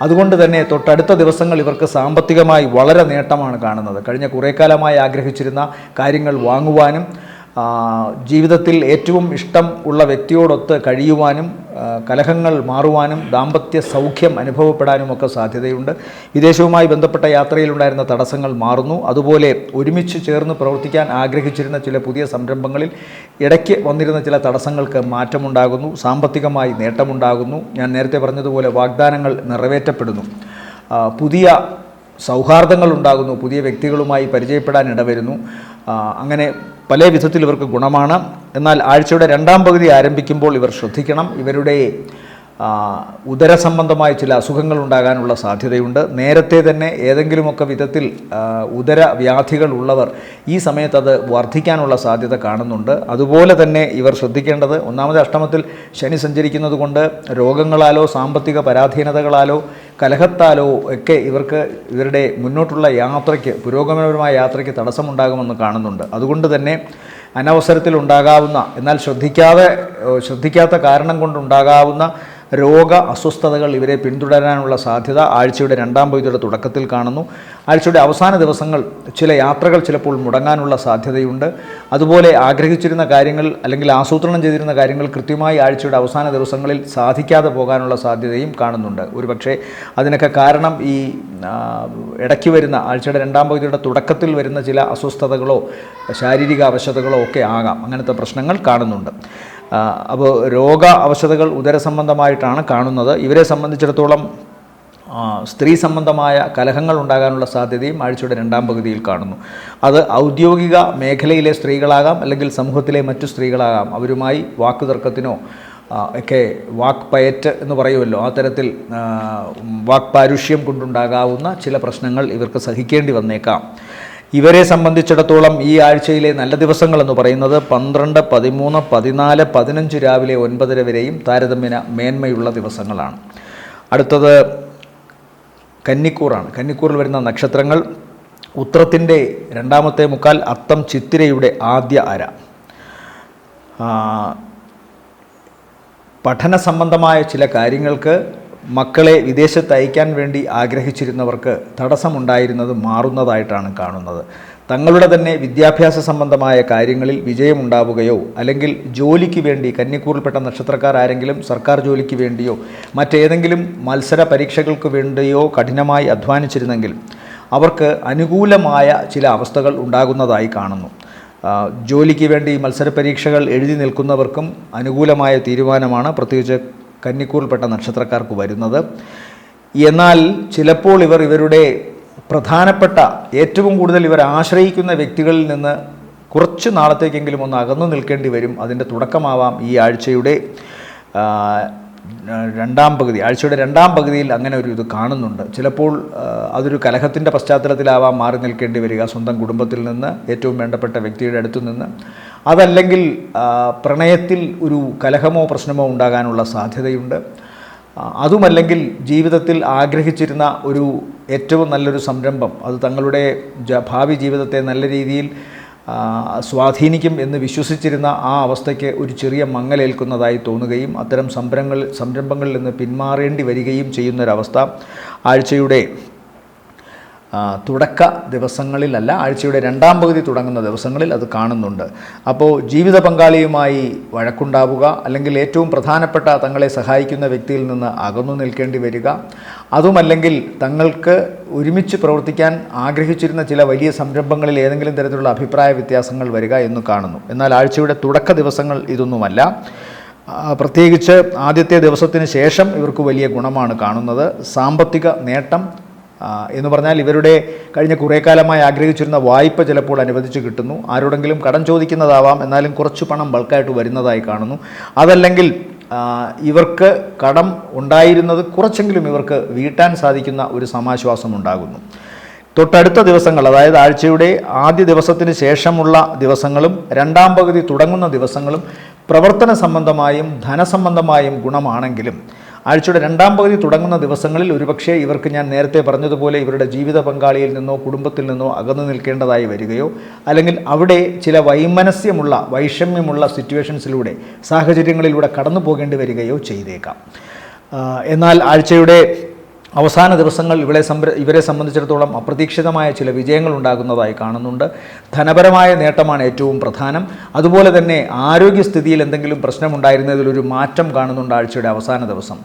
അതുകൊണ്ട് തന്നെ തൊട്ടടുത്ത ദിവസങ്ങൾ ഇവർക്ക് സാമ്പത്തികമായി വളരെ നേട്ടമാണ് കാണുന്നത്. കഴിഞ്ഞ കുറേ കാലമായി ആഗ്രഹിച്ചിരുന്ന കാര്യങ്ങൾ വാങ്ങുവാനും ജീവിതത്തിൽ ഏറ്റവും ഇഷ്ടം ഉള്ള വ്യക്തിയോടൊത്ത് കഴിയുവാനും കലഹങ്ങൾ മാറുവാനും ദാമ്പത്യ സൗഖ്യം അനുഭവപ്പെടാനുമൊക്കെ സാധ്യതയുണ്ട്. വിദേശവുമായി ബന്ധപ്പെട്ട യാത്രയിലുണ്ടായിരുന്ന തടസ്സങ്ങൾ മാറുന്നു. അതുപോലെ ഒരുമിച്ച് ചേർന്ന് പ്രവർത്തിക്കാൻ ആഗ്രഹിച്ചിരുന്ന ചില പുതിയ സംരംഭങ്ങളിൽ ഇടയ്ക്ക് വന്നിരുന്ന ചില തടസ്സങ്ങൾക്ക് മാറ്റമുണ്ടാകുന്നു. സാമ്പത്തികമായി നേട്ടമുണ്ടാകുന്നു. ഞാൻ നേരത്തെ പറഞ്ഞതുപോലെ വാഗ്ദാനങ്ങൾ നിറവേറ്റപ്പെടുന്നു. പുതിയ സൗഹാർദ്ദങ്ങൾ ഉണ്ടാകുന്നു. പുതിയ വ്യക്തികളുമായി പരിചയപ്പെടാൻ ഇടവരുന്നു. അങ്ങനെ പല വിധത്തിൽ ഇവർക്ക് ഗുണമാണ്. എന്നാൽ ആഴ്ചയുടെ 2ാം പകുതി ആരംഭിക്കുമ്പോൾ ഇവർ ശ്രദ്ധിക്കണം. ഇവരുടെ ഉദര സംബന്ധമായ ചില അസുഖങ്ങൾ ഉണ്ടാകാനുള്ള സാധ്യതയുണ്ട്. നേരത്തെ തന്നെ ഏതെങ്കിലുമൊക്കെ വിധത്തിൽ ഉദരവ്യാധികൾ ഉള്ളവർ ഈ സമയത്ത് അത് വർദ്ധിക്കാനുള്ള സാധ്യത കാണുന്നുണ്ട്. അതുപോലെ തന്നെ ഇവർ ശ്രദ്ധിക്കേണ്ടത്, ഒന്നാമത് അഷ്ടമത്തിൽ ശനി സഞ്ചരിക്കുന്നത് കൊണ്ട് രോഗങ്ങളാലോ സാമ്പത്തിക പരാധീനതകളാലോ കലഹത്താലോ ഒക്കെ ഇവർക്ക് ഇവരുടെ മുന്നോട്ടുള്ള യാത്രയ്ക്ക്, പുരോഗമനപരമായ യാത്രയ്ക്ക് തടസ്സമുണ്ടാകുമെന്ന് കാണുന്നുണ്ട്. അതുകൊണ്ട് തന്നെ അനവസരത്തിലുണ്ടാകാവുന്ന, എന്നാൽ ശ്രദ്ധിക്കാത്ത കാരണം കൊണ്ടുണ്ടാകാവുന്ന രോഗ അസ്വസ്ഥതകൾ ഇവരെ പിന്തുടരാനുള്ള സാധ്യത ആഴ്ചയുടെ 2ാം പകുതിയുടെ തുടക്കത്തിൽ കാണുന്നു. ആഴ്ചയുടെ അവസാന ദിവസങ്ങൾ ചില യാത്രകൾ ചിലപ്പോൾ മുടങ്ങാനുള്ള സാധ്യതയുണ്ട്. അതുപോലെ ആഗ്രഹിച്ചിരുന്ന കാര്യങ്ങൾ അല്ലെങ്കിൽ ആസൂത്രണം ചെയ്തിരുന്ന കാര്യങ്ങൾ കൃത്യമായി ആഴ്ചയുടെ അവസാന ദിവസങ്ങളിൽ സാധിക്കാതെ പോകാനുള്ള സാധ്യതയും കാണുന്നുണ്ട്. ഒരുപക്ഷെ അതിനൊക്കെ കാരണം ഈ ഇടയ്ക്ക് വരുന്ന ആഴ്ചയുടെ 2ാം പകുതിയുടെ തുടക്കത്തിൽ വരുന്ന ചില അസ്വസ്ഥതകളോ ശാരീരിക അവശതകളോ ഒക്കെ ആകാം. അങ്ങനത്തെ പ്രശ്നങ്ങൾ കാണുന്നുണ്ട്. അപ്പോൾ രോഗ അവശതകൾ ഉദരസംബന്ധമായിട്ടാണ് കാണുന്നത്. ഇവരെ സംബന്ധിച്ചിടത്തോളം സ്ത്രീ സംബന്ധമായ കലഹങ്ങൾ ഉണ്ടാകാനുള്ള സാധ്യതയും ആഴ്ചയുടെ 2ാം പകുതിയിൽ കാണുന്നു. അത് ഔദ്യോഗിക മേഖലയിലെ സ്ത്രീകളാകാം അല്ലെങ്കിൽ സമൂഹത്തിലെ മറ്റു സ്ത്രീകളാകാം. അവരുമായി വാക്കുതർക്കത്തിനോ ഒക്കെ വാക്പയറ്റ് എന്ന് പറയുമല്ലോ, ആ തരത്തിൽ വാക്പാരുഷ്യം കൊണ്ടുണ്ടാകാവുന്ന ചില പ്രശ്നങ്ങൾ ഇവർക്ക് സഹിക്കേണ്ടി വന്നേക്കാം. ഇവരെ സംബന്ധിച്ചിടത്തോളം ഈ ആഴ്ചയിലെ നല്ല ദിവസങ്ങൾ എന്ന് പറയുന്നത് 12, 13, 14, 15 രാവിലെ 9:30 വരെയും താരതമ്യേന മേന്മയുള്ള ദിവസങ്ങളാണ്. അടുത്തത് കന്നിക്കൂറാണ്. കന്നിക്കൂറിൽ വരുന്ന നക്ഷത്രങ്ങൾ ഉത്രത്തിൻ്റെ രണ്ടാമത്തെ മുക്കാൽ, അത്തം ചിത്തിരയുടെ ആദ്യ അര. പഠന സംബന്ധമായ ചില കാര്യങ്ങൾക്ക് മക്കളെ വിദേശത്ത് അയക്കാൻ വേണ്ടി ആഗ്രഹിച്ചിരുന്നവർക്ക് തടസ്സമുണ്ടായിരുന്നത് മാറുന്നതായിട്ടാണ് കാണുന്നത്. തങ്ങളുടെ തന്നെ വിദ്യാഭ്യാസ സംബന്ധമായ കാര്യങ്ങളിൽ വിജയമുണ്ടാവുകയോ അല്ലെങ്കിൽ ജോലിക്ക് വേണ്ടി, കന്നിക്കൂറിൽപ്പെട്ട നക്ഷത്രക്കാർ ആരെങ്കിലും സർക്കാർ ജോലിക്ക് വേണ്ടിയോ മറ്റേതെങ്കിലും മത്സര പരീക്ഷകൾക്ക് വേണ്ടിയോ കഠിനമായി അധ്വാനിച്ചിരുന്നെങ്കിൽ അവർക്ക് അനുകൂലമായ ചില അവസ്ഥകൾ ഉണ്ടാകുന്നതായി കാണുന്നു. ജോലിക്ക് വേണ്ടി മത്സര പരീക്ഷകൾ എഴുതി നിൽക്കുന്നവർക്കും അനുകൂലമായ തീരുമാനമാണ് പ്രത്യേകിച്ച് കന്നിക്കൂറിൽപ്പെട്ട നക്ഷത്രക്കാർക്ക് വരുന്നത്. എന്നാൽ ചിലപ്പോൾ ഇവരുടെ പ്രധാനപ്പെട്ട, ഏറ്റവും കൂടുതൽ ഇവർ ആശ്രയിക്കുന്ന വ്യക്തികളിൽ നിന്ന് കുറച്ച് നാളത്തേക്കെങ്കിലും ഒന്ന് അകന്നു നിൽക്കേണ്ടി വരും. അതിൻ്റെ തുടക്കമാവാം ഈ ആഴ്ചയുടെ ആഴ്ചയുടെ രണ്ടാം പകുതിയിൽ അങ്ങനെ ഒരു ഇത് കാണുന്നുണ്ട്. ചിലപ്പോൾ അതൊരു കലഹത്തിൻ്റെ പശ്ചാത്തലത്തിലാവാം മാറി നിൽക്കേണ്ടി വരിക, സ്വന്തം കുടുംബത്തിൽ നിന്ന്, ഏറ്റവും വേണ്ടപ്പെട്ട വ്യക്തിയുടെ അടുത്തു നിന്ന്. അതല്ലെങ്കിൽ പ്രണയത്തിൽ ഒരു കലഹമോ പ്രശ്നമോ ഉണ്ടാകാനുള്ള സാധ്യതയുണ്ട്. അതുമല്ലെങ്കിൽ ജീവിതത്തിൽ ആഗ്രഹിച്ചിരുന്ന ഒരു ഏറ്റവും നല്ലൊരു സംരംഭം, അത് തങ്ങളുടെ ഭാവി ജീവിതത്തെ നല്ല രീതിയിൽ സ്വാധീനിക്കും എന്ന് വിശ്വസിച്ചിരുന്ന ആ അവസ്ഥയ്ക്ക് ഒരു ചെറിയ മങ്ങലേൽക്കുന്നതായി തോന്നുകയും അത്തരം സംരംഭങ്ങളിൽ നിന്ന് പിന്മാറേണ്ടി വരികയും ചെയ്യുന്നൊരവസ്ഥ ആഴ്ചയുടെ തുടക്ക ദിവസങ്ങളിലല്ല, ആഴ്ചയുടെ രണ്ടാം പകുതി തുടങ്ങുന്ന ദിവസങ്ങളിൽ അത് കാണുന്നുണ്ട്. അപ്പോൾ ജീവിത പങ്കാളിയുമായി വഴക്കുണ്ടാവുക, അല്ലെങ്കിൽ ഏറ്റവും പ്രധാനപ്പെട്ട തങ്ങളെ സഹായിക്കുന്ന വ്യക്തിയിൽ നിന്ന് അകന്നു നിൽക്കേണ്ടി വരിക, അതുമല്ലെങ്കിൽ തങ്ങൾക്ക് ഒരുമിച്ച് പ്രവർത്തിക്കാൻ ആഗ്രഹിച്ചിരുന്ന ചില വലിയ സംരംഭങ്ങളിൽ ഏതെങ്കിലും തരത്തിലുള്ള അഭിപ്രായ വ്യത്യാസങ്ങൾ വരിക എന്ന് കാണുന്നു. എന്നാൽ ആഴ്ചയുടെ തുടക്ക ദിവസങ്ങൾ ഇതൊന്നുമല്ല. പ്രത്യേകിച്ച് ആദ്യത്തെ ദിവസത്തിന് ശേഷം ഇവർക്ക് വലിയ ഗുണമാണ് കാണുന്നത്. സാമ്പത്തിക നേട്ടം എന്ന് പറഞ്ഞാൽ ഇവരുടെ കഴിഞ്ഞ കുറേ കാലമായി ആഗ്രഹിച്ചിരുന്ന വായ്പ ചിലപ്പോൾ അനുവദിച്ച് കിട്ടുന്നു. ആരോടെങ്കിലും കടം ചോദിക്കുന്നതാവാം, എന്നാലും കുറച്ച് പണം ബൾക്കായിട്ട് വരുന്നതായി കാണുന്നു. അതല്ലെങ്കിൽ ഇവർക്ക് കടം ഉണ്ടായിരുന്നത് കുറച്ചെങ്കിലും ഇവർക്ക് വീട്ടാൻ സാധിക്കുന്ന ഒരു സമാശ്വാസം ഉണ്ടാകുന്നു. തൊട്ടടുത്ത ദിവസങ്ങൾ, അതായത് ആഴ്ചയുടെ ആദ്യ ദിവസത്തിന് ശേഷമുള്ള ദിവസങ്ങളും രണ്ടാം പകുതി തുടങ്ങുന്ന ദിവസങ്ങളും പ്രവർത്തന സംബന്ധമായും ധനസംബന്ധമായും ഗുണമാണെങ്കിലും ആഴ്ചയുടെ രണ്ടാം പകുതി തുടങ്ങുന്ന ദിവസങ്ങളിൽ ഒരുപക്ഷെ ഇവർക്ക്, ഞാൻ നേരത്തെ പറഞ്ഞതുപോലെ, ഇവരുടെ ജീവിത പങ്കാളിയിൽ നിന്നോ കുടുംബത്തിൽ നിന്നോ അകന്നു നിൽക്കേണ്ടതായി വരികയോ അല്ലെങ്കിൽ അവിടെ ചില വൈഷമ്യമുള്ള സിറ്റുവേഷൻസിലൂടെ, സാഹചര്യങ്ങളിലൂടെ കടന്നു പോകേണ്ടി വരികയോ ചെയ്തേക്കാം. എന്നാൽ ആഴ്ചയുടെ അവസാന ദിവസങ്ങൾ ഇവരെ സംബന്ധിച്ചിടത്തോളം അപ്രതീക്ഷിതമായ ചില വിജയങ്ങൾ ഉണ്ടാകുന്നതായി കാണുന്നുണ്ട്. ധനപരമായ നേട്ടമാണ് ഏറ്റവും പ്രധാനം. അതുപോലെ തന്നെ ആരോഗ്യസ്ഥിതിയിൽ എന്തെങ്കിലും പ്രശ്നമുണ്ടായിരുന്നതിലൊരു മാറ്റം കാണുന്നുണ്ട് ആഴ്ചയുടെ അവസാന ദിവസം.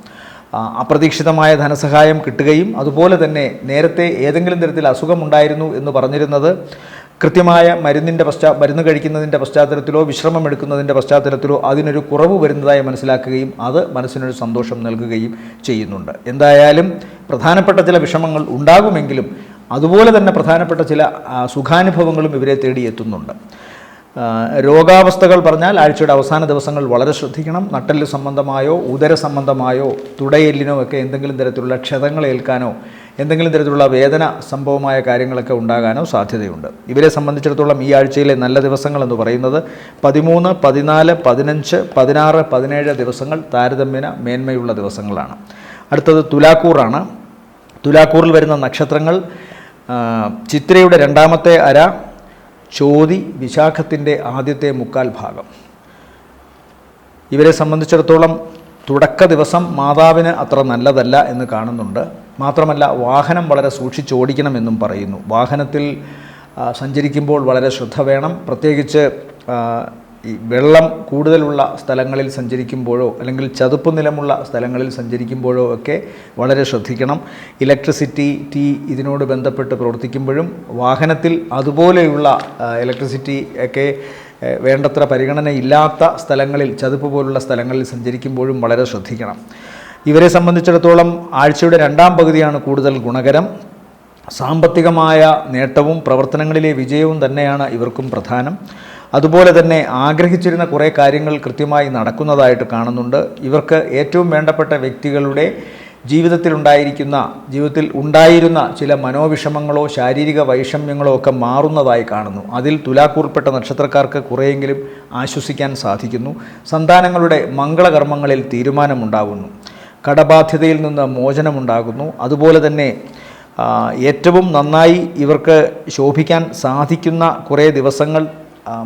അപ്രതീക്ഷിതമായ ധനസഹായം കിട്ടുകയും അതുപോലെ തന്നെ നേരത്തെ ഏതെങ്കിലും തരത്തിൽ അസുഖമുണ്ടായിരുന്നു എന്ന് പറഞ്ഞിരുന്നത് കൃത്യമായ മരുന്ന് കഴിക്കുന്നതിൻ്റെ പശ്ചാത്തലത്തിലോ വിശ്രമമെടുക്കുന്നതിൻ്റെ പശ്ചാത്തലത്തിലോ അതിനൊരു കുറവ് വരുന്നതായി മനസ്സിലാക്കുകയും അത് മനസ്സിനൊരു സന്തോഷം നൽകുകയും ചെയ്യുന്നുണ്ട്. എന്തായാലും പ്രധാനപ്പെട്ട ചില വിഷമങ്ങൾ ഉണ്ടാകുമെങ്കിലും അതുപോലെ തന്നെ പ്രധാനപ്പെട്ട ചില സുഖാനുഭവങ്ങളും ഇവരെ തേടിയെത്തുന്നുണ്ട്. രോഗാവസ്ഥകൾ പറഞ്ഞാൽ ആഴ്ചയുടെ അവസാന ദിവസങ്ങൾ വളരെ ശ്രദ്ധിക്കണം. നട്ടെല്ല് സംബന്ധമായോ ഉദര സംബന്ധമായോ തുടയെല്ലിനോ ഒക്കെ എന്തെങ്കിലും തരത്തിലുള്ള ക്ഷതങ്ങൾ ഏൽക്കാനോ എന്തെങ്കിലും തരത്തിലുള്ള വേദന സംഭവമായ കാര്യങ്ങളൊക്കെ ഉണ്ടാകാനോ സാധ്യതയുണ്ട്. ഇവരെ സംബന്ധിച്ചിടത്തോളം ഈ ആഴ്ചയിലെ നല്ല ദിവസങ്ങൾ എന്ന് പറയുന്നത് 13, 14, 15, 16, 17 ദിവസങ്ങൾ താരതമ്യേന മേന്മയുള്ള ദിവസങ്ങളാണ്. അടുത്തത് തുലാക്കൂറാണ്. തുലാക്കൂറിൽ വരുന്ന നക്ഷത്രങ്ങൾ ചിത്രയുടെ രണ്ടാമത്തെ അര, ചോതി, വിശാഖത്തിൻ്റെ ആദ്യത്തെ മുക്കാൽ ഭാഗം. ഇവരെ സംബന്ധിച്ചിടത്തോളം തുടക്ക ദിവസം മാതാവിന് അത്ര നല്ലതല്ല എന്ന് കാണുന്നുണ്ട്. മാത്രമല്ല വാഹനം വളരെ സൂക്ഷിച്ചോടിക്കണമെന്നും പറയുന്നു. വാഹനത്തിൽ സഞ്ചരിക്കുമ്പോൾ വളരെ ശ്രദ്ധ വേണം. പ്രത്യേകിച്ച് ഈ വെള്ളം കൂടുതലുള്ള സ്ഥലങ്ങളിൽ സഞ്ചരിക്കുമ്പോഴോ അല്ലെങ്കിൽ ചതുപ്പ് നിലമുള്ള സ്ഥലങ്ങളിൽ സഞ്ചരിക്കുമ്പോഴോ ഒക്കെ വളരെ ശ്രദ്ധിക്കണം. ഇലക്ട്രിസിറ്റി, ഇതിനോട് ബന്ധപ്പെട്ട് പ്രവർത്തിക്കുമ്പോഴും വാഹനത്തിൽ അതുപോലെയുള്ള ഇലക്ട്രിസിറ്റി ഒക്കെ വേണ്ടത്ര പരിഗണനയില്ലാത്ത സ്ഥലങ്ങളിൽ, ചതുപ്പ് പോലുള്ള സ്ഥലങ്ങളിൽ സഞ്ചരിക്കുമ്പോഴും വളരെ ശ്രദ്ധിക്കണം. ഇവരെ സംബന്ധിച്ചിടത്തോളം ആഴ്ചയുടെ രണ്ടാം പകുതിയാണ് കൂടുതൽ ഗുണകരം. സാമ്പത്തികമായ നേട്ടവും പ്രവർത്തനങ്ങളിലെ വിജയവും തന്നെയാണ് ഇവർക്കും പ്രധാനം. അതുപോലെ തന്നെ ആഗ്രഹിച്ചിരുന്ന കുറേ കാര്യങ്ങൾ കൃത്യമായി നടക്കുന്നതായിട്ട് കാണുന്നുണ്ട്. ഇവർക്ക് ഏറ്റവും വേണ്ടപ്പെട്ട വ്യക്തികളുടെ ജീവിതത്തിൽ ഉണ്ടായിരുന്ന ചില മനോവിഷമങ്ങളോ ശാരീരിക വൈഷമ്യങ്ങളോ ഒക്കെ മാറുന്നതായി കാണുന്നു. അതിൽ തുലാക്കൂറിൽപ്പെട്ട നക്ഷത്രക്കാർക്ക് കുറേയെങ്കിലും ആശ്വസിക്കാൻ സാധിക്കുന്നു. സന്താനങ്ങളുടെ മംഗളകർമ്മങ്ങളിൽ തീരുമാനമുണ്ടാകുന്നു. കടബാധ്യതയിൽ നിന്ന് മോചനമുണ്ടാകുന്നു. അതുപോലെ തന്നെ ഏറ്റവും നന്നായി ഇവർക്ക് ശോഭിക്കാൻ സാധിക്കുന്ന കുറേ ദിവസങ്ങൾ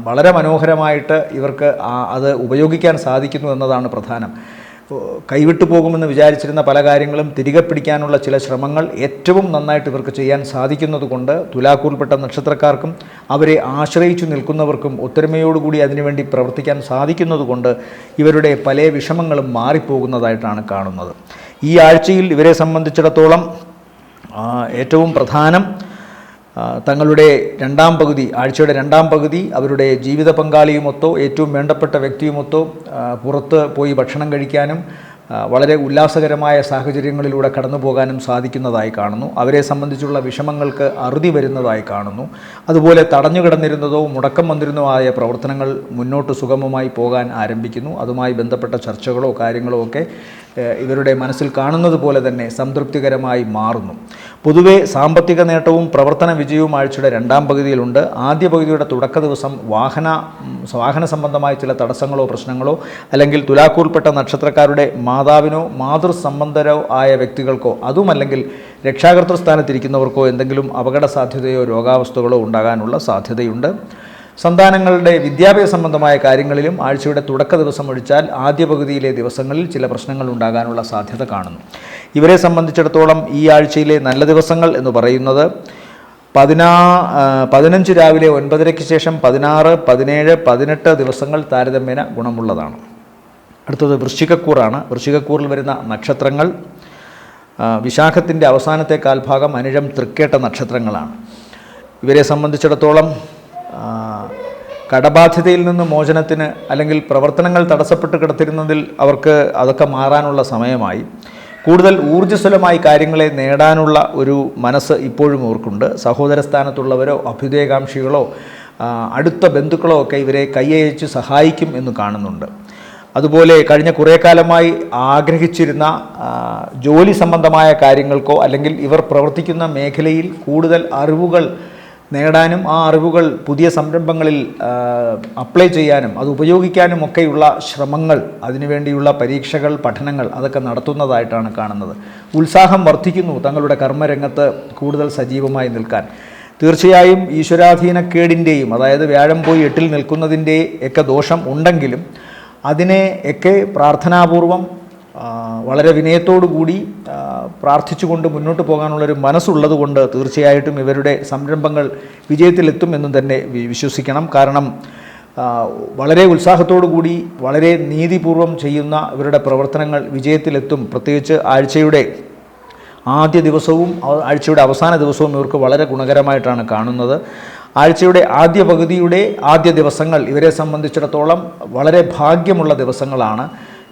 വളരെ മനോഹരമായിട്ട് ഇവർക്ക് അത് ഉപയോഗിക്കാൻ സാധിക്കുന്നു എന്നതാണ് പ്രധാനം. കൈവിട്ടു പോകുമെന്ന് വിചാരിച്ചിരുന്ന പല കാര്യങ്ങളും തിരികെ പിടിക്കാനുള്ള ചില ശ്രമങ്ങൾ ഏറ്റവും നന്നായിട്ട് ഇവർക്ക് ചെയ്യാൻ സാധിക്കുന്നത് കൊണ്ട് തുലാക്കൂറിൽപ്പെട്ട നക്ഷത്രക്കാർക്കും അവരെ ആശ്രയിച്ചു നിൽക്കുന്നവർക്കും ഒത്തൊരുമയോടുകൂടി അതിനുവേണ്ടി പ്രവർത്തിക്കാൻ സാധിക്കുന്നത് കൊണ്ട് ഇവരുടെ പല വിഷമങ്ങളും മാറിപ്പോകുന്നതായിട്ടാണ് കാണുന്നത്. ഈ ആഴ്ചയിൽ ഇവരെ സംബന്ധിച്ചിടത്തോളം ഏറ്റവും പ്രധാനം തങ്ങളുടെ ആഴ്ചയുടെ രണ്ടാം പകുതി അവരുടെ ജീവിത പങ്കാളിയുമൊത്തോ ഏറ്റവും വേണ്ടപ്പെട്ട വ്യക്തിയുമൊത്തോ പുറത്ത് പോയി ഭക്ഷണം കഴിക്കാനും വളരെ ഉല്ലാസകരമായ സാഹചര്യങ്ങളിലൂടെ കടന്നു പോകാനും സാധിക്കുന്നതായി കാണുന്നു. അവരെ സംബന്ധിച്ചുള്ള വിഷമങ്ങൾക്ക് അറുതി വരുന്നതായി കാണുന്നു. അതുപോലെ തടഞ്ഞു കിടന്നിരുന്നതോ മുടക്കം വന്നിരുന്നതോ ആയ പ്രവർത്തനങ്ങൾ മുന്നോട്ട് സുഗമമായി പോകാൻ ആരംഭിക്കുന്നു. അതുമായി ബന്ധപ്പെട്ട ചർച്ചകളോ കാര്യങ്ങളോ ഒക്കെ ഇവരുടെ മനസ്സിൽ കാണുന്നത് പോലെ തന്നെ സംതൃപ്തികരമായി മാറുന്നു. പൊതുവെ സാമ്പത്തിക നേട്ടവും പ്രവർത്തന വിജയവും ആഴ്ചയുടെ രണ്ടാം പകുതിയിലുണ്ട്. ആദ്യ പകുതിയുടെ തുടക്ക ദിവസം വാഹന സംബന്ധമായ ചില തടസ്സങ്ങളോ പ്രശ്നങ്ങളോ അല്ലെങ്കിൽ തുലാക്കൂറിൽപ്പെട്ട നക്ഷത്രക്കാരുടെ മാതാവിനോ മാതൃസംബന്ധരോ ആയ വ്യക്തികൾക്കോ അതുമല്ലെങ്കിൽ രക്ഷാകർതൃ സ്ഥാനത്തിരിക്കുന്നവർക്കോ എന്തെങ്കിലും അപകട സാധ്യതയോ രോഗാവസ്ഥകളോ ഉണ്ടാകാനുള്ള സാധ്യതയുണ്ട്. സന്താനങ്ങളുടെ വിദ്യാഭ്യാസ സംബന്ധമായ കാര്യങ്ങളിലും ആഴ്ചയുടെ തുടക്ക ദിവസം ഒഴിച്ചാൽ ആദ്യ പകുതിയിലെ ദിവസങ്ങളിൽ ചില പ്രശ്നങ്ങൾ ഉണ്ടാകാനുള്ള സാധ്യത കാണുന്നു. ഇവരെ സംബന്ധിച്ചിടത്തോളം ഈ ആഴ്ചയിലെ നല്ല ദിവസങ്ങൾ എന്ന് പറയുന്നത് 15 രാവിലെ 9:30 ശേഷം 16, 17, 18 ദിവസങ്ങൾ താരതമ്യേന ഗുണമുള്ളതാണ്. അടുത്തത് വൃശ്ചികക്കൂറാണ്. വൃശ്ചികക്കൂറിൽ വരുന്ന നക്ഷത്രങ്ങൾ വിശാഖത്തിൻ്റെ അവസാനത്തെ കാൽഭാഗം, അനിഴം, തൃക്കേട്ട നക്ഷത്രങ്ങളാണ്. ഇവരെ സംബന്ധിച്ചിടത്തോളം കടബാധ്യതയിൽ നിന്ന് മോചനത്തിന് അല്ലെങ്കിൽ പ്രവർത്തനങ്ങൾ തടസ്സപ്പെട്ട് കിടത്തിരുന്നതിൽ അവർക്ക് അതൊക്കെ മാറാനുള്ള സമയമായി. കൂടുതൽ ഊർജ്ജസ്വലമായി കാര്യങ്ങളെ നേടാനുള്ള ഒരു മനസ്സ് ഇപ്പോഴും അവർക്കുണ്ട്. സഹോദര സ്ഥാനത്തുള്ളവരോ അഭ്യുദയകാംക്ഷികളോ അടുത്ത ബന്ധുക്കളോ ഒക്കെ ഇവരെ കൈയയച്ച് സഹായിക്കും എന്ന് കാണുന്നുണ്ട്. അതുപോലെ കഴിഞ്ഞ കുറേ കാലമായി ആഗ്രഹിച്ചിരുന്ന ജോലി സംബന്ധമായ കാര്യങ്ങൾക്കോ അല്ലെങ്കിൽ ഇവർ പ്രവർത്തിക്കുന്ന മേഖലയിൽ കൂടുതൽ അറിവുകൾ നേടാനും ആ അറിവുകൾ പുതിയ സംരംഭങ്ങളിൽ അപ്ലൈ ചെയ്യാനും അത് ഉപയോഗിക്കാനും ഒക്കെയുള്ള ശ്രമങ്ങൾ, അതിനുവേണ്ടിയുള്ള പരീക്ഷകൾ, പഠനങ്ങൾ അതൊക്കെ നടത്തുന്നതായിട്ടാണ് കാണുന്നത്. ഉത്സാഹം വർദ്ധിക്കുന്നു തങ്ങളുടെ കർമ്മരംഗത്ത് കൂടുതൽ സജീവമായി നിൽക്കാൻ. തീർച്ചയായും ഈശ്വരാധീനക്കേടിൻ്റെയും അതായത് വ്യാഴം പോയി 8-ൽ നിൽക്കുന്നതിൻ്റെ ഒക്കെ ദോഷം ഉണ്ടെങ്കിലും അതിനെ ഒക്കെ പ്രാർത്ഥനാപൂർവം വളരെ വിനയത്തോടുകൂടി പ്രാർത്ഥിച്ചുകൊണ്ട് മുന്നോട്ട് പോകാനുള്ളൊരു മനസ്സുള്ളത് കൊണ്ട് തീർച്ചയായിട്ടും ഇവരുടെ സംരംഭങ്ങൾ വിജയത്തിലെത്തും എന്നും തന്നെ വിശ്വസിക്കണം. കാരണം വളരെ ഉത്സാഹത്തോടു കൂടി വളരെ നീതിപൂർവം ചെയ്യുന്ന ഇവരുടെ പ്രവർത്തനങ്ങൾ വിജയത്തിലെത്തും. പ്രത്യേകിച്ച് ആഴ്ചയുടെ ആദ്യ ദിവസവും ആഴ്ചയുടെ അവസാന ദിവസവും ഇവർക്ക് വളരെ ഗുണകരമായിട്ടാണ് കാണുന്നത്. ആഴ്ചയുടെ ആദ്യ പകുതിയുടെ ആദ്യ ദിവസങ്ങൾ ഇവരെ സംബന്ധിച്ചിടത്തോളം വളരെ ഭാഗ്യമുള്ള ദിവസങ്ങളാണ്.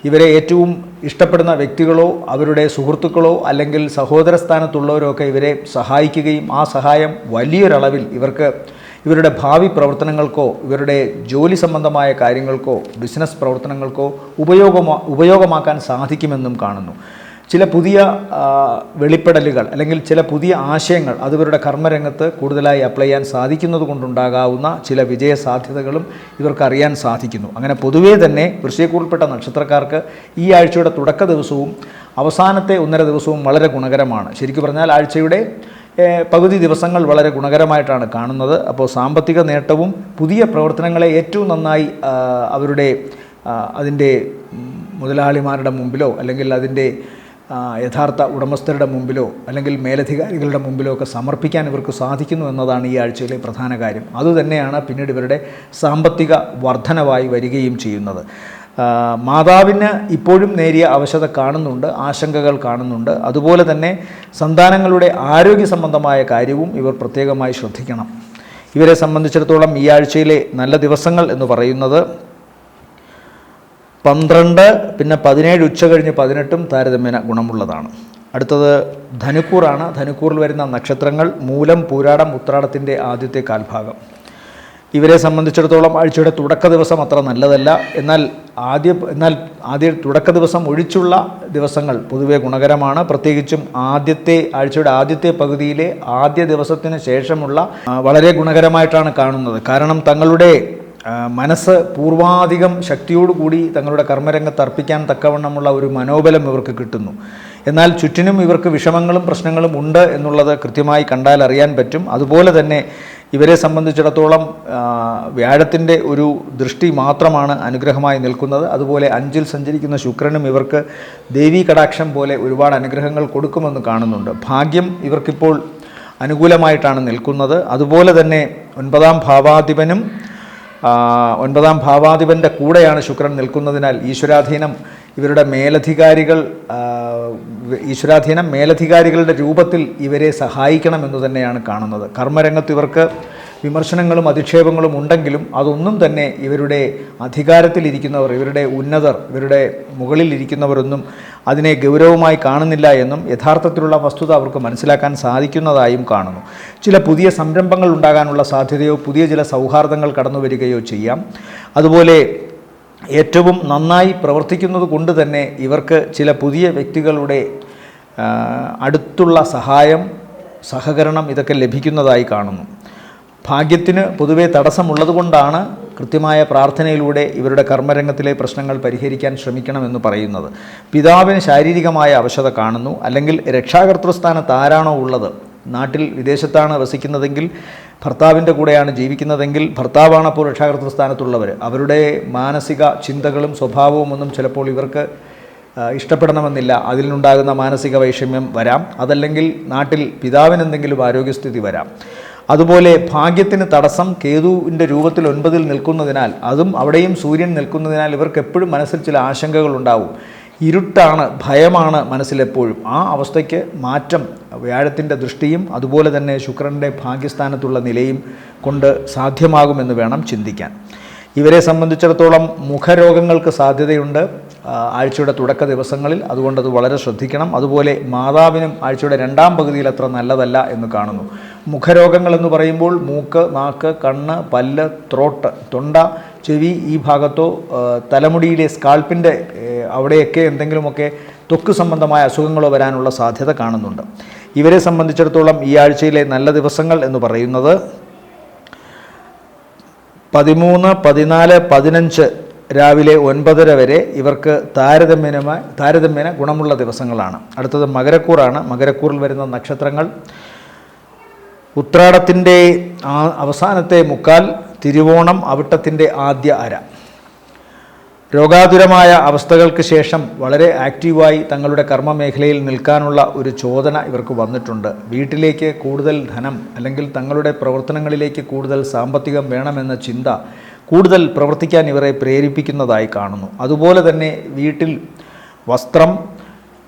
ഇവരെ ഏറ്റവും ഇഷ്ടപ്പെടുന്ന വ്യക്തികളോ അവരുടെ സുഹൃത്തുക്കളോ അല്ലെങ്കിൽ സഹോദര സ്ഥാനത്തുള്ളവരോ ഒക്കെ ഇവരെ സഹായിക്കുകയും ആ സഹായം വലിയൊരളവിൽ ഇവരുടെ ഭാവി പ്രവർത്തനങ്ങൾക്കോ ഇവരുടെ ജോലി സംബന്ധമായ കാര്യങ്ങൾക്കോ ബിസിനസ് പ്രവർത്തനങ്ങൾക്കോ ഉപയോഗമാക്കാൻ സാധിക്കുമെന്നും കാണുന്നു. ചില പുതിയ വെളിപ്പെടലുകൾ അല്ലെങ്കിൽ ചില പുതിയ ആശയങ്ങൾ അത് ഇവരുടെ കർമ്മരംഗത്ത് കൂടുതലായി അപ്ലൈ ചെയ്യാൻ സാധിക്കുന്നത് കൊണ്ടുണ്ടാകാവുന്ന ചില വിജയ സാധ്യതകളും ഇവർക്കറിയാൻ സാധിക്കുന്നു. അങ്ങനെ പൊതുവേ തന്നെ വൃശ്ചികക്കൂറിൽപ്പെട്ട നക്ഷത്രക്കാർക്ക് ഈ ആഴ്ചയുടെ തുടക്ക ദിവസവും അവസാനത്തെ 1.5 ദിവസവും വളരെ ഗുണകരമാണ്. ശരിക്കും പറഞ്ഞാൽ ആഴ്ചയുടെ പകുതി ദിവസങ്ങൾ വളരെ ഗുണകരമായിട്ടാണ് കാണുന്നത്. അപ്പോൾ സാമ്പത്തിക നേട്ടവും പുതിയ പ്രവർത്തനങ്ങളെ ഏറ്റവും നന്നായി അതിൻ്റെ മുതലാളിമാരുടെ മുമ്പിലോ അല്ലെങ്കിൽ അതിൻ്റെ യഥാർത്ഥ ഉടമസ്ഥരുടെ മുമ്പിലോ അല്ലെങ്കിൽ മേലധികാരികളുടെ മുമ്പിലോ ഒക്കെ സമർപ്പിക്കാൻ ഇവർക്ക് സാധിക്കുന്നു എന്നതാണ് ഈ ആഴ്ചയിലെ പ്രധാന കാര്യം. അതുതന്നെയാണ് പിന്നീട് ഇവരുടെ സാമ്പത്തിക വർധനവായി വരികയും ചെയ്യുന്നത്. മാതാവിന് ഇപ്പോഴും നേരിയ അവശത കാണുന്നുണ്ട്, ആശങ്കകൾ കാണുന്നുണ്ട്. അതുപോലെ തന്നെ സന്താനങ്ങളുടെ ആരോഗ്യ സംബന്ധമായ കാര്യവും ഇവർ പ്രത്യേകമായി ശ്രദ്ധിക്കണം. ഇവരെ സംബന്ധിച്ചിടത്തോളം ഈ ആഴ്ചയിലെ നല്ല ദിവസങ്ങൾ എന്ന് പറയുന്നത് 12, പിന്നെ 17 ഉച്ച കഴിഞ്ഞ് 18 താരതമ്യേന ഗുണമുള്ളതാണ്. അടുത്തത് ധനുക്കൂറാണ്. ധനുക്കൂറിൽ വരുന്ന നക്ഷത്രങ്ങൾ മൂലം, പൂരാടം, ഉത്രാടത്തിൻ്റെ ആദ്യത്തെ കാൽഭാഗം. ഇവരെ സംബന്ധിച്ചിടത്തോളം ആഴ്ചയുടെ തുടക്ക ദിവസം അത്ര നല്ലതല്ല. എന്നാൽ ആദ്യ തുടക്ക ദിവസം ഒഴിച്ചുള്ള ദിവസങ്ങൾ പൊതുവെ ഗുണകരമാണ്. പ്രത്യേകിച്ചും ആഴ്ചയുടെ ആദ്യത്തെ പകുതിയിലെ ആദ്യ ദിവസത്തിന് ശേഷമുള്ള വളരെ ഗുണകരമായിട്ടാണ് കാണുന്നത്. കാരണം തങ്ങളുടെ മനസ്സ് പൂർവാധികം ശക്തിയോടുകൂടി തങ്ങളുടെ കർമ്മരംഗത്ത് അർപ്പിക്കാൻ തക്കവണ്ണമുള്ള ഒരു മനോബലം ഇവർക്ക് കിട്ടുന്നു. എന്നാൽ ചുറ്റിനും ഇവർക്ക് വിഷമങ്ങളും പ്രശ്നങ്ങളും ഉണ്ട് എന്നുള്ളത് കൃത്യമായി കണ്ടാൽ അറിയാൻ പറ്റും. അതുപോലെ തന്നെ ഇവരെ സംബന്ധിച്ചിടത്തോളം വ്യാഴത്തിൻ്റെ ഒരു ദൃഷ്ടി മാത്രമാണ് അനുഗ്രഹമായി നിൽക്കുന്നത്. അതുപോലെ 5-ൽ സഞ്ചരിക്കുന്ന ശുക്രനും ഇവർക്ക് ദേവീ കടാക്ഷം പോലെ ഒരുപാട് അനുഗ്രഹങ്ങൾ കൊടുക്കുമെന്ന് കാണുന്നുണ്ട്. ഭാഗ്യം ഇവർക്കിപ്പോൾ അനുകൂലമായിട്ടാണ് നിൽക്കുന്നത്. അതുപോലെ തന്നെ 9ാം ഭാവാധിപൻ്റെ കൂടെയാണ് ശുക്രൻ നിൽക്കുന്നതിനാൽ ഇവരുടെ മേലധികാരികളുടെ രൂപത്തിൽ ഇവരെ സഹായിക്കണമെന്ന് തന്നെയാണ് കാണുന്നത്. കർമ്മരംഗത്ത് ഇവർക്ക് വിമർശനങ്ങളും അധിക്ഷേപങ്ങളും ഉണ്ടെങ്കിലും അതൊന്നും തന്നെ ഇവരുടെ അധികാരത്തിലിരിക്കുന്നവർ, ഇവരുടെ ഉന്നതർ, ഇവരുടെ മുകളിലിരിക്കുന്നവരൊന്നും അതിനെ ഗൗരവമായി കാണുന്നില്ല എന്നും യഥാർത്ഥത്തിലുള്ള വസ്തുത അവർക്ക് മനസ്സിലാക്കാൻ സാധിക്കുന്നതായും കാണുന്നു. ചില പുതിയ സംരംഭങ്ങൾ ഉണ്ടാകാനുള്ള സാധ്യതയോ പുതിയ ചില സൗഹാർദ്ദങ്ങൾ കടന്നു വരികയോ ചെയ്യാം. അതുപോലെ ഏറ്റവും നന്നായി പ്രവർത്തിക്കുന്നത് കൊണ്ട് തന്നെ ഇവർക്ക് ചില പുതിയ വ്യക്തികളുടെ അടുത്തുള്ള സഹകരണം ഇതൊക്കെ ലഭിക്കുന്നതായി കാണുന്നു. ഭാഗ്യത്തിന് പൊതുവെ തടസ്സമുള്ളതുകൊണ്ടാണ് കൃത്യമായ പ്രാർത്ഥനയിലൂടെ ഇവരുടെ കർമ്മരംഗത്തിലെ പ്രശ്നങ്ങൾ പരിഹരിക്കാൻ ശ്രമിക്കണമെന്ന് പറയുന്നത്. പിതാവിന് ശാരീരികമായ അവശത കാണുന്നു. അല്ലെങ്കിൽ രക്ഷാകർതൃസ്ഥാനത്ത് ആരാണോ ഉള്ളത്, വിദേശത്താണ് വസിക്കുന്നതെങ്കിൽ ഭർത്താവിൻ്റെ കൂടെയാണ് ജീവിക്കുന്നതെങ്കിൽ ഭർത്താവാണ് അപ്പോൾ രക്ഷാകർതൃസ്ഥാനത്തുള്ളവർ. അവരുടെ മാനസിക ചിന്തകളും സ്വഭാവവും ഒന്നും ചിലപ്പോൾ ഇവർക്ക് ഇഷ്ടപ്പെടണമെന്നില്ല. അതിലുണ്ടാകുന്ന മാനസിക വൈഷമ്യം വരാം. അതല്ലെങ്കിൽ നാട്ടിൽ പിതാവിന് എന്തെങ്കിലും ആരോഗ്യസ്ഥിതി വരാം. അതുപോലെ ഭാഗ്യത്തിന് തടസ്സം കേതുവിൻ്റെ രൂപത്തിൽ 9-ൽ നിൽക്കുന്നതിനാൽ അവിടെയും സൂര്യൻ നിൽക്കുന്നതിനാൽ ഇവർക്ക് എപ്പോഴും മനസ്സിൽ ചില ആശങ്കകൾ ഉണ്ടാവും. ഇരുട്ടാണ്, ഭയമാണ് മനസ്സിലെപ്പോഴും. ആ അവസ്ഥയ്ക്ക് മാറ്റം വ്യാഴത്തിൻ്റെ ദൃഷ്ടിയും അതുപോലെ തന്നെ ശുക്രൻ്റെ ഭാഗ്യസ്ഥാനത്തുള്ള നിലയും കൊണ്ട് സാധ്യമാകുമെന്ന് വേണം ചിന്തിക്കാൻ. ഇവരെ സംബന്ധിച്ചിടത്തോളം മുഖരോഗങ്ങൾക്ക് സാധ്യതയുണ്ട് ആഴ്ചയുടെ തുടക്ക ദിവസങ്ങളിൽ. അതുകൊണ്ടത് വളരെ ശ്രദ്ധിക്കണം. അതുപോലെ മാതാവിനും ആഴ്ചയുടെ 2ാം പകുതിയിൽ അത്ര നല്ലതല്ല എന്ന് കാണുന്നു. മുഖരോഗങ്ങളെന്ന് പറയുമ്പോൾ മൂക്ക്, നാക്ക്, കണ്ണ്, പല്ല്, ത്രോട്ട്, തൊണ്ട, ചെവി, ഈ ഭാഗത്തോ തലമുടിയിലെ സ്കാൾപ്പിൻ്റെ അവിടെയൊക്കെ എന്തെങ്കിലുമൊക്കെ ത്വക്ക് സംബന്ധമായ അസുഖങ്ങളോ വരാനുള്ള സാധ്യത കാണുന്നുണ്ട്. ഇവരെ സംബന്ധിച്ചിടത്തോളം ഈ ആഴ്ചയിലെ നല്ല ദിവസങ്ങൾ എന്ന് പറയുന്നത് 13, 14, 15 രാവിലെ 9:30 വരെ ഇവർക്ക് താരതമ്യേന ഗുണമുള്ള ദിവസങ്ങളാണ്. അടുത്തത് മകരക്കൂറാണ്. മകരക്കൂറിൽ വരുന്ന നക്ഷത്രങ്ങൾ ഉത്രാടത്തിൻ്റെ അവസാനത്തെ മുക്കാൽ, തിരുവോണം, അവിട്ടത്തിൻ്റെ ആദ്യ അര. രോഗാതുരമായ അവസ്ഥകൾക്ക് ശേഷം വളരെ ആക്റ്റീവായി തങ്ങളുടെ കർമ്മമേഖലയിൽ നിൽക്കാനുള്ള ഒരു ചോദന ഇവർക്ക് വന്നിട്ടുണ്ട്. വീട്ടിലേക്ക് കൂടുതൽ ധനം അല്ലെങ്കിൽ തങ്ങളുടെ പ്രവർത്തനങ്ങളിലേക്ക് കൂടുതൽ സാമ്പത്തികം വേണമെന്ന ചിന്ത കൂടുതൽ പ്രവർത്തിക്കാൻ ഇവരെ പ്രേരിപ്പിക്കുന്നതായി കാണുന്നു. അതുപോലെ തന്നെ വീട്ടിൽ വസ്ത്രം,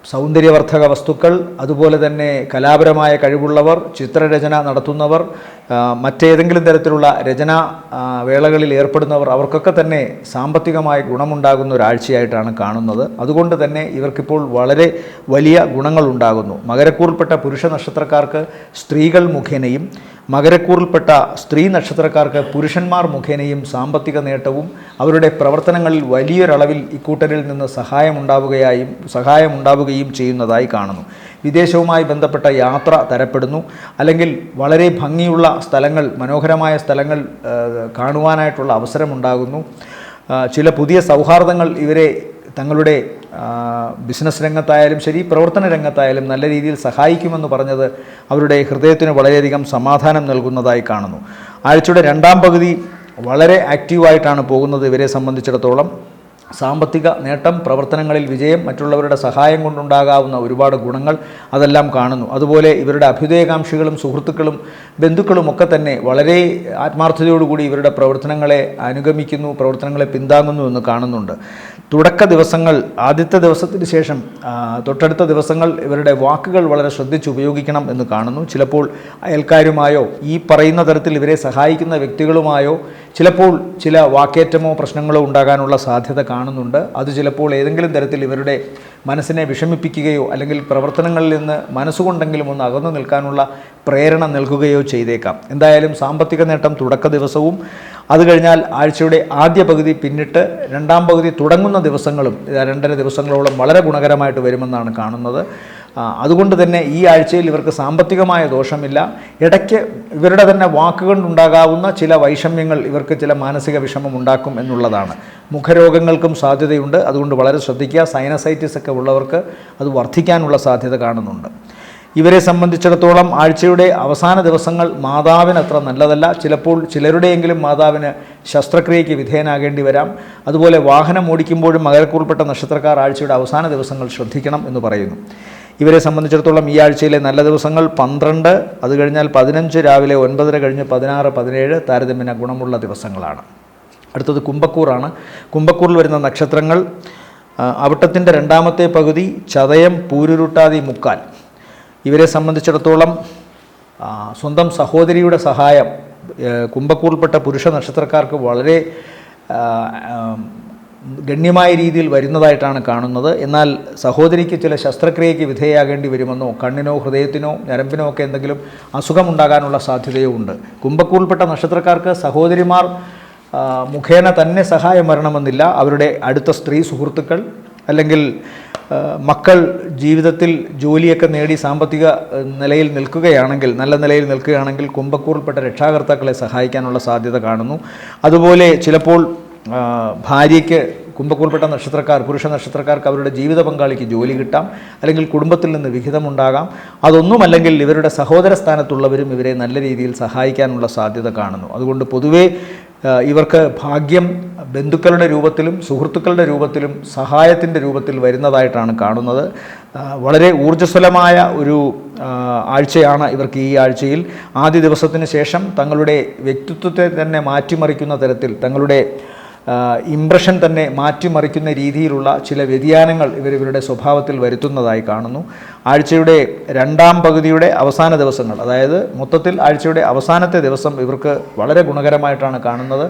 സൗന്ദര്യവർദ്ധക വസ്തുക്കൾ, അതുപോലെ തന്നെ കലാപരമായ കഴിവുള്ളവർ, ചിത്രരചന നടത്തുന്നവർ, മറ്റേതെങ്കിലും തരത്തിലുള്ള രചനാ വേളകളിൽ ഏർപ്പെടുന്നവർ, അവർക്കൊക്കെ തന്നെ സാമ്പത്തികമായ ഗുണമുണ്ടാകുന്ന ഒരാഴ്ചയായിട്ടാണ് കാണുന്നത്. അതുകൊണ്ട് തന്നെ ഇവർക്കിപ്പോൾ വളരെ വലിയ ഗുണങ്ങളുണ്ടാകുന്നു. മകരക്കൂറിൽപ്പെട്ട പുരുഷ നക്ഷത്രക്കാർക്ക് സ്ത്രീകൾ മുഖേനയും മകരക്കൂറിൽപ്പെട്ട സ്ത്രീ നക്ഷത്രക്കാർക്ക് പുരുഷന്മാർ മുഖേനയും സാമ്പത്തിക നേട്ടവും അവരുടെ പ്രവർത്തനങ്ങളിൽ വലിയൊരളവിൽ ഇക്കൂട്ടരിൽ നിന്ന് സഹായമുണ്ടാവുകയും ചെയ്യുന്നതായി കാണുന്നു. വിദേശവുമായി ബന്ധപ്പെട്ട യാത്ര തരപ്പെടുന്നു. അല്ലെങ്കിൽ വളരെ ഭംഗിയുള്ള സ്ഥലങ്ങൾ, മനോഹരമായ സ്ഥലങ്ങൾ കാണുവാനായിട്ടുള്ള അവസരമുണ്ടാകുന്നു. ചില പുതിയ സൗഹാർദ്ദങ്ങൾ ഇവരെ തങ്ങളുടെ ബിസിനസ് രംഗത്തായാലും ശരി, പ്രവർത്തന രംഗത്തായാലും നല്ല രീതിയിൽ സഹായിക്കുമെന്ന് പറഞ്ഞത് അവരുടെ ഹൃദയത്തിന് വളരെയധികം സമാധാനം നൽകുന്നതായി കാണുന്നു. ആഴ്ചയുടെ 2ാം പകുതി വളരെ ആക്റ്റീവായിട്ടാണ് പോകുന്നത്. ഇവരെ സംബന്ധിച്ചിടത്തോളം സാമ്പത്തിക നേട്ടം, പ്രവർത്തനങ്ങളിൽ വിജയം, മറ്റുള്ളവരുടെ സഹായം കൊണ്ടുണ്ടാകാവുന്ന ഒരുപാട് ഗുണങ്ങൾ അതെല്ലാം കാണുന്നു. അതുപോലെ ഇവരുടെ അഭ്യുദയകാംക്ഷികളും സുഹൃത്തുക്കളും ബന്ധുക്കളും ഒക്കെ തന്നെ വളരെ ആത്മാർത്ഥതയോടുകൂടി ഇവരുടെ പ്രവർത്തനങ്ങളെ അനുഗമിക്കുന്നു, പ്രവർത്തനങ്ങളെ പിന്താങ്ങുന്നു എന്ന് കാണുന്നുണ്ട്. തുടക്ക ദിവസങ്ങൾ, ആദ്യത്തെ ദിവസത്തിന് ശേഷം തൊട്ടടുത്ത ദിവസങ്ങൾ ഇവരുടെ വാക്കുകൾ വളരെ ശ്രദ്ധിച്ച് ഉപയോഗിക്കണം എന്ന് കാണുന്നു. ചിലപ്പോൾ അയൽക്കാരുമായോ ഈ പറയുന്ന തരത്തിൽ ഇവരെ സഹായിക്കുന്ന വ്യക്തികളുമായോ ചിലപ്പോൾ ചില വാക്കേറ്റമോ പ്രശ്നങ്ങളോ ഉണ്ടാകാനുള്ള സാധ്യത കാണുന്നുണ്ട്. അത് ചിലപ്പോൾ ഏതെങ്കിലും തരത്തിൽ ഇവരുടെ മനസ്സിനെ വിഷമിപ്പിക്കുകയോ അല്ലെങ്കിൽ പ്രവർത്തനങ്ങളിൽ നിന്ന് മനസ്സുകൊണ്ടെങ്കിലും ഒന്ന് അകന്നു നിൽക്കാനുള്ള പ്രേരണ നൽകുകയോ ചെയ്തേക്കാം. എന്തായാലും സാമ്പത്തിക നേട്ടം തുടക്ക ദിവസവും അത് കഴിഞ്ഞാൽ ആഴ്ചയുടെ ആദ്യ പകുതി പിന്നിട്ട് രണ്ടാം പകുതി തുടങ്ങുന്ന ദിവസങ്ങളും 2.5 ദിവസങ്ങളോളം വളരെ ഗുണകരമായിട്ട് വരുമെന്നാണ് കാണുന്നത്. അതുകൊണ്ട് തന്നെ ഈ ആഴ്ചയിൽ ഇവർക്ക് സാമ്പത്തികമായ ദോഷമില്ല. ഇടയ്ക്ക് ഇവരുടെ തന്നെ വാക്കുകൊണ്ടുണ്ടാകാവുന്ന ചില വൈഷമ്യങ്ങൾ ഇവർക്ക് ചില മാനസിക വിഷമം ഉണ്ടാക്കും എന്നുള്ളതാണ്. മുഖരോഗങ്ങൾക്കും സാധ്യതയുണ്ട്. അതുകൊണ്ട് വളരെ ശ്രദ്ധിക്കുക. സൈനസൈറ്റിസ് ഒക്കെ ഉള്ളവർക്ക് അത് വർദ്ധിക്കാനുള്ള സാധ്യത കാണുന്നുണ്ട്. ഇവരെ സംബന്ധിച്ചിടത്തോളം ആഴ്ചയുടെ അവസാന ദിവസങ്ങൾ മാതാവിന് അത്ര നല്ലതല്ല. ചിലപ്പോൾ ചിലരുടെയെങ്കിലും മാതാവിന് ശസ്ത്രക്രിയയ്ക്ക് വിധേയനാകേണ്ടി വരാം. അതുപോലെ വാഹനം ഓടിക്കുമ്പോഴും മകരക്കൂറിൽപ്പെട്ട നക്ഷത്രക്കാർ ആഴ്ചയുടെ അവസാന ദിവസങ്ങൾ ശ്രദ്ധിക്കണം എന്ന് പറയുന്നു. ഇവരെ സംബന്ധിച്ചിടത്തോളം ഈ ആഴ്ചയിലെ നല്ല ദിവസങ്ങൾ 12, അത് കഴിഞ്ഞാൽ 15, രാവിലെ 9:30 കഴിഞ്ഞ് 16, 17 താരതമ്യേന ഗുണമുള്ള ദിവസങ്ങളാണ്. അടുത്തത് കുംഭക്കൂറാണ്. കുംഭക്കൂറിൽ വരുന്ന നക്ഷത്രങ്ങൾ അവിട്ടത്തിൻ്റെ രണ്ടാമത്തെ പകുതി, ചതയം, പൂരുരുട്ടാതി, മുക്കാൽ. ഇവരെ സംബന്ധിച്ചിടത്തോളം സ്വന്തം സഹോദരിയുടെ സഹായം കുംഭക്കൂറിൽപ്പെട്ട പുരുഷ നക്ഷത്രക്കാർക്ക് വളരെ ഗണ്യമായ രീതിയിൽ വരുന്നതായിട്ടാണ് കാണുന്നത്. എന്നാൽ സഹോദരിക്ക് ചില ശസ്ത്രക്രിയയ്ക്ക് വിധേയയാകേണ്ടി വരുമെന്നോ കണ്ണിനോ ഹൃദയത്തിനോ ഞരമ്പിനോ ഒക്കെ എന്തെങ്കിലും അസുഖമുണ്ടാകാനുള്ള സാധ്യതയോ ഉണ്ട്. കുംഭക്കൂറിൽപ്പെട്ട നക്ഷത്രക്കാർക്ക് സഹോദരിമാർ മുഖേന തന്നെ സഹായം വരണമെന്നില്ല. അവരുടെ അടുത്ത സ്ത്രീ സുഹൃത്തുക്കൾ അല്ലെങ്കിൽ മക്കൾ ജീവിതത്തിൽ ജോലിയൊക്കെ നേടി സാമ്പത്തിക നിലയിൽ നിൽക്കുകയാണെങ്കിൽ, നല്ല നിലയിൽ നിൽക്കുകയാണെങ്കിൽ കുംഭക്കൂറിൽപ്പെട്ട രക്ഷാകർത്താക്കളെ സഹായിക്കാനുള്ള സാധ്യത കാണുന്നു. അതുപോലെ ചിലപ്പോൾ ഭാര്യയ്ക്ക് കുംഭക്കൂറിൽപ്പെട്ട നക്ഷത്രക്കാർ, പുരുഷ നക്ഷത്രക്കാർക്ക് അവരുടെ ജീവിത പങ്കാളിക്ക് ജോലി കിട്ടാം, അല്ലെങ്കിൽ കുടുംബത്തിൽ നിന്ന് വിഹിതമുണ്ടാകാം. അതൊന്നുമല്ലെങ്കിൽ ഇവരുടെ സഹോദര സ്ഥാനത്തുള്ളവരും ഇവരെ നല്ല രീതിയിൽ സഹായിക്കാനുള്ള സാധ്യത കാണുന്നു. അതുകൊണ്ട് പൊതുവേ ഇവർക്ക് ഭാഗ്യം ബന്ധുക്കളുടെ രൂപത്തിലും സുഹൃത്തുക്കളുടെ രൂപത്തിലും സഹായത്തിൻ്റെ രൂപത്തിൽ വരുന്നതായിട്ടാണ് കാണുന്നത്. വളരെ ഊർജ്ജസ്വലമായ ഒരു ആഴ്ചയാണ് ഇവർക്ക് ഈ ആഴ്ചയിൽ. ആദ്യ ദിവസത്തിന് ശേഷം തങ്ങളുടെ വ്യക്തിത്വത്തെ തന്നെ മാറ്റിമറിക്കുന്ന തരത്തിൽ, തങ്ങളുടെ ഇംപ്രഷൻ തന്നെ മാറ്റിമറിക്കുന്ന രീതിയിലുള്ള ചില വ്യതിയാനങ്ങൾ ഇവരുടെ സ്വഭാവത്തിൽ വരുത്തുന്നതായി കാണുന്നു. ആഴ്ചയുടെ രണ്ടാം പകുതിയുടെ അവസാന ദിവസങ്ങൾ, അതായത് മൊത്തത്തിൽ ആഴ്ചയുടെ അവസാനത്തെ ദിവസം ഇവർക്ക് വളരെ ഗുണകരമായിട്ടാണ് കാണുന്നത്.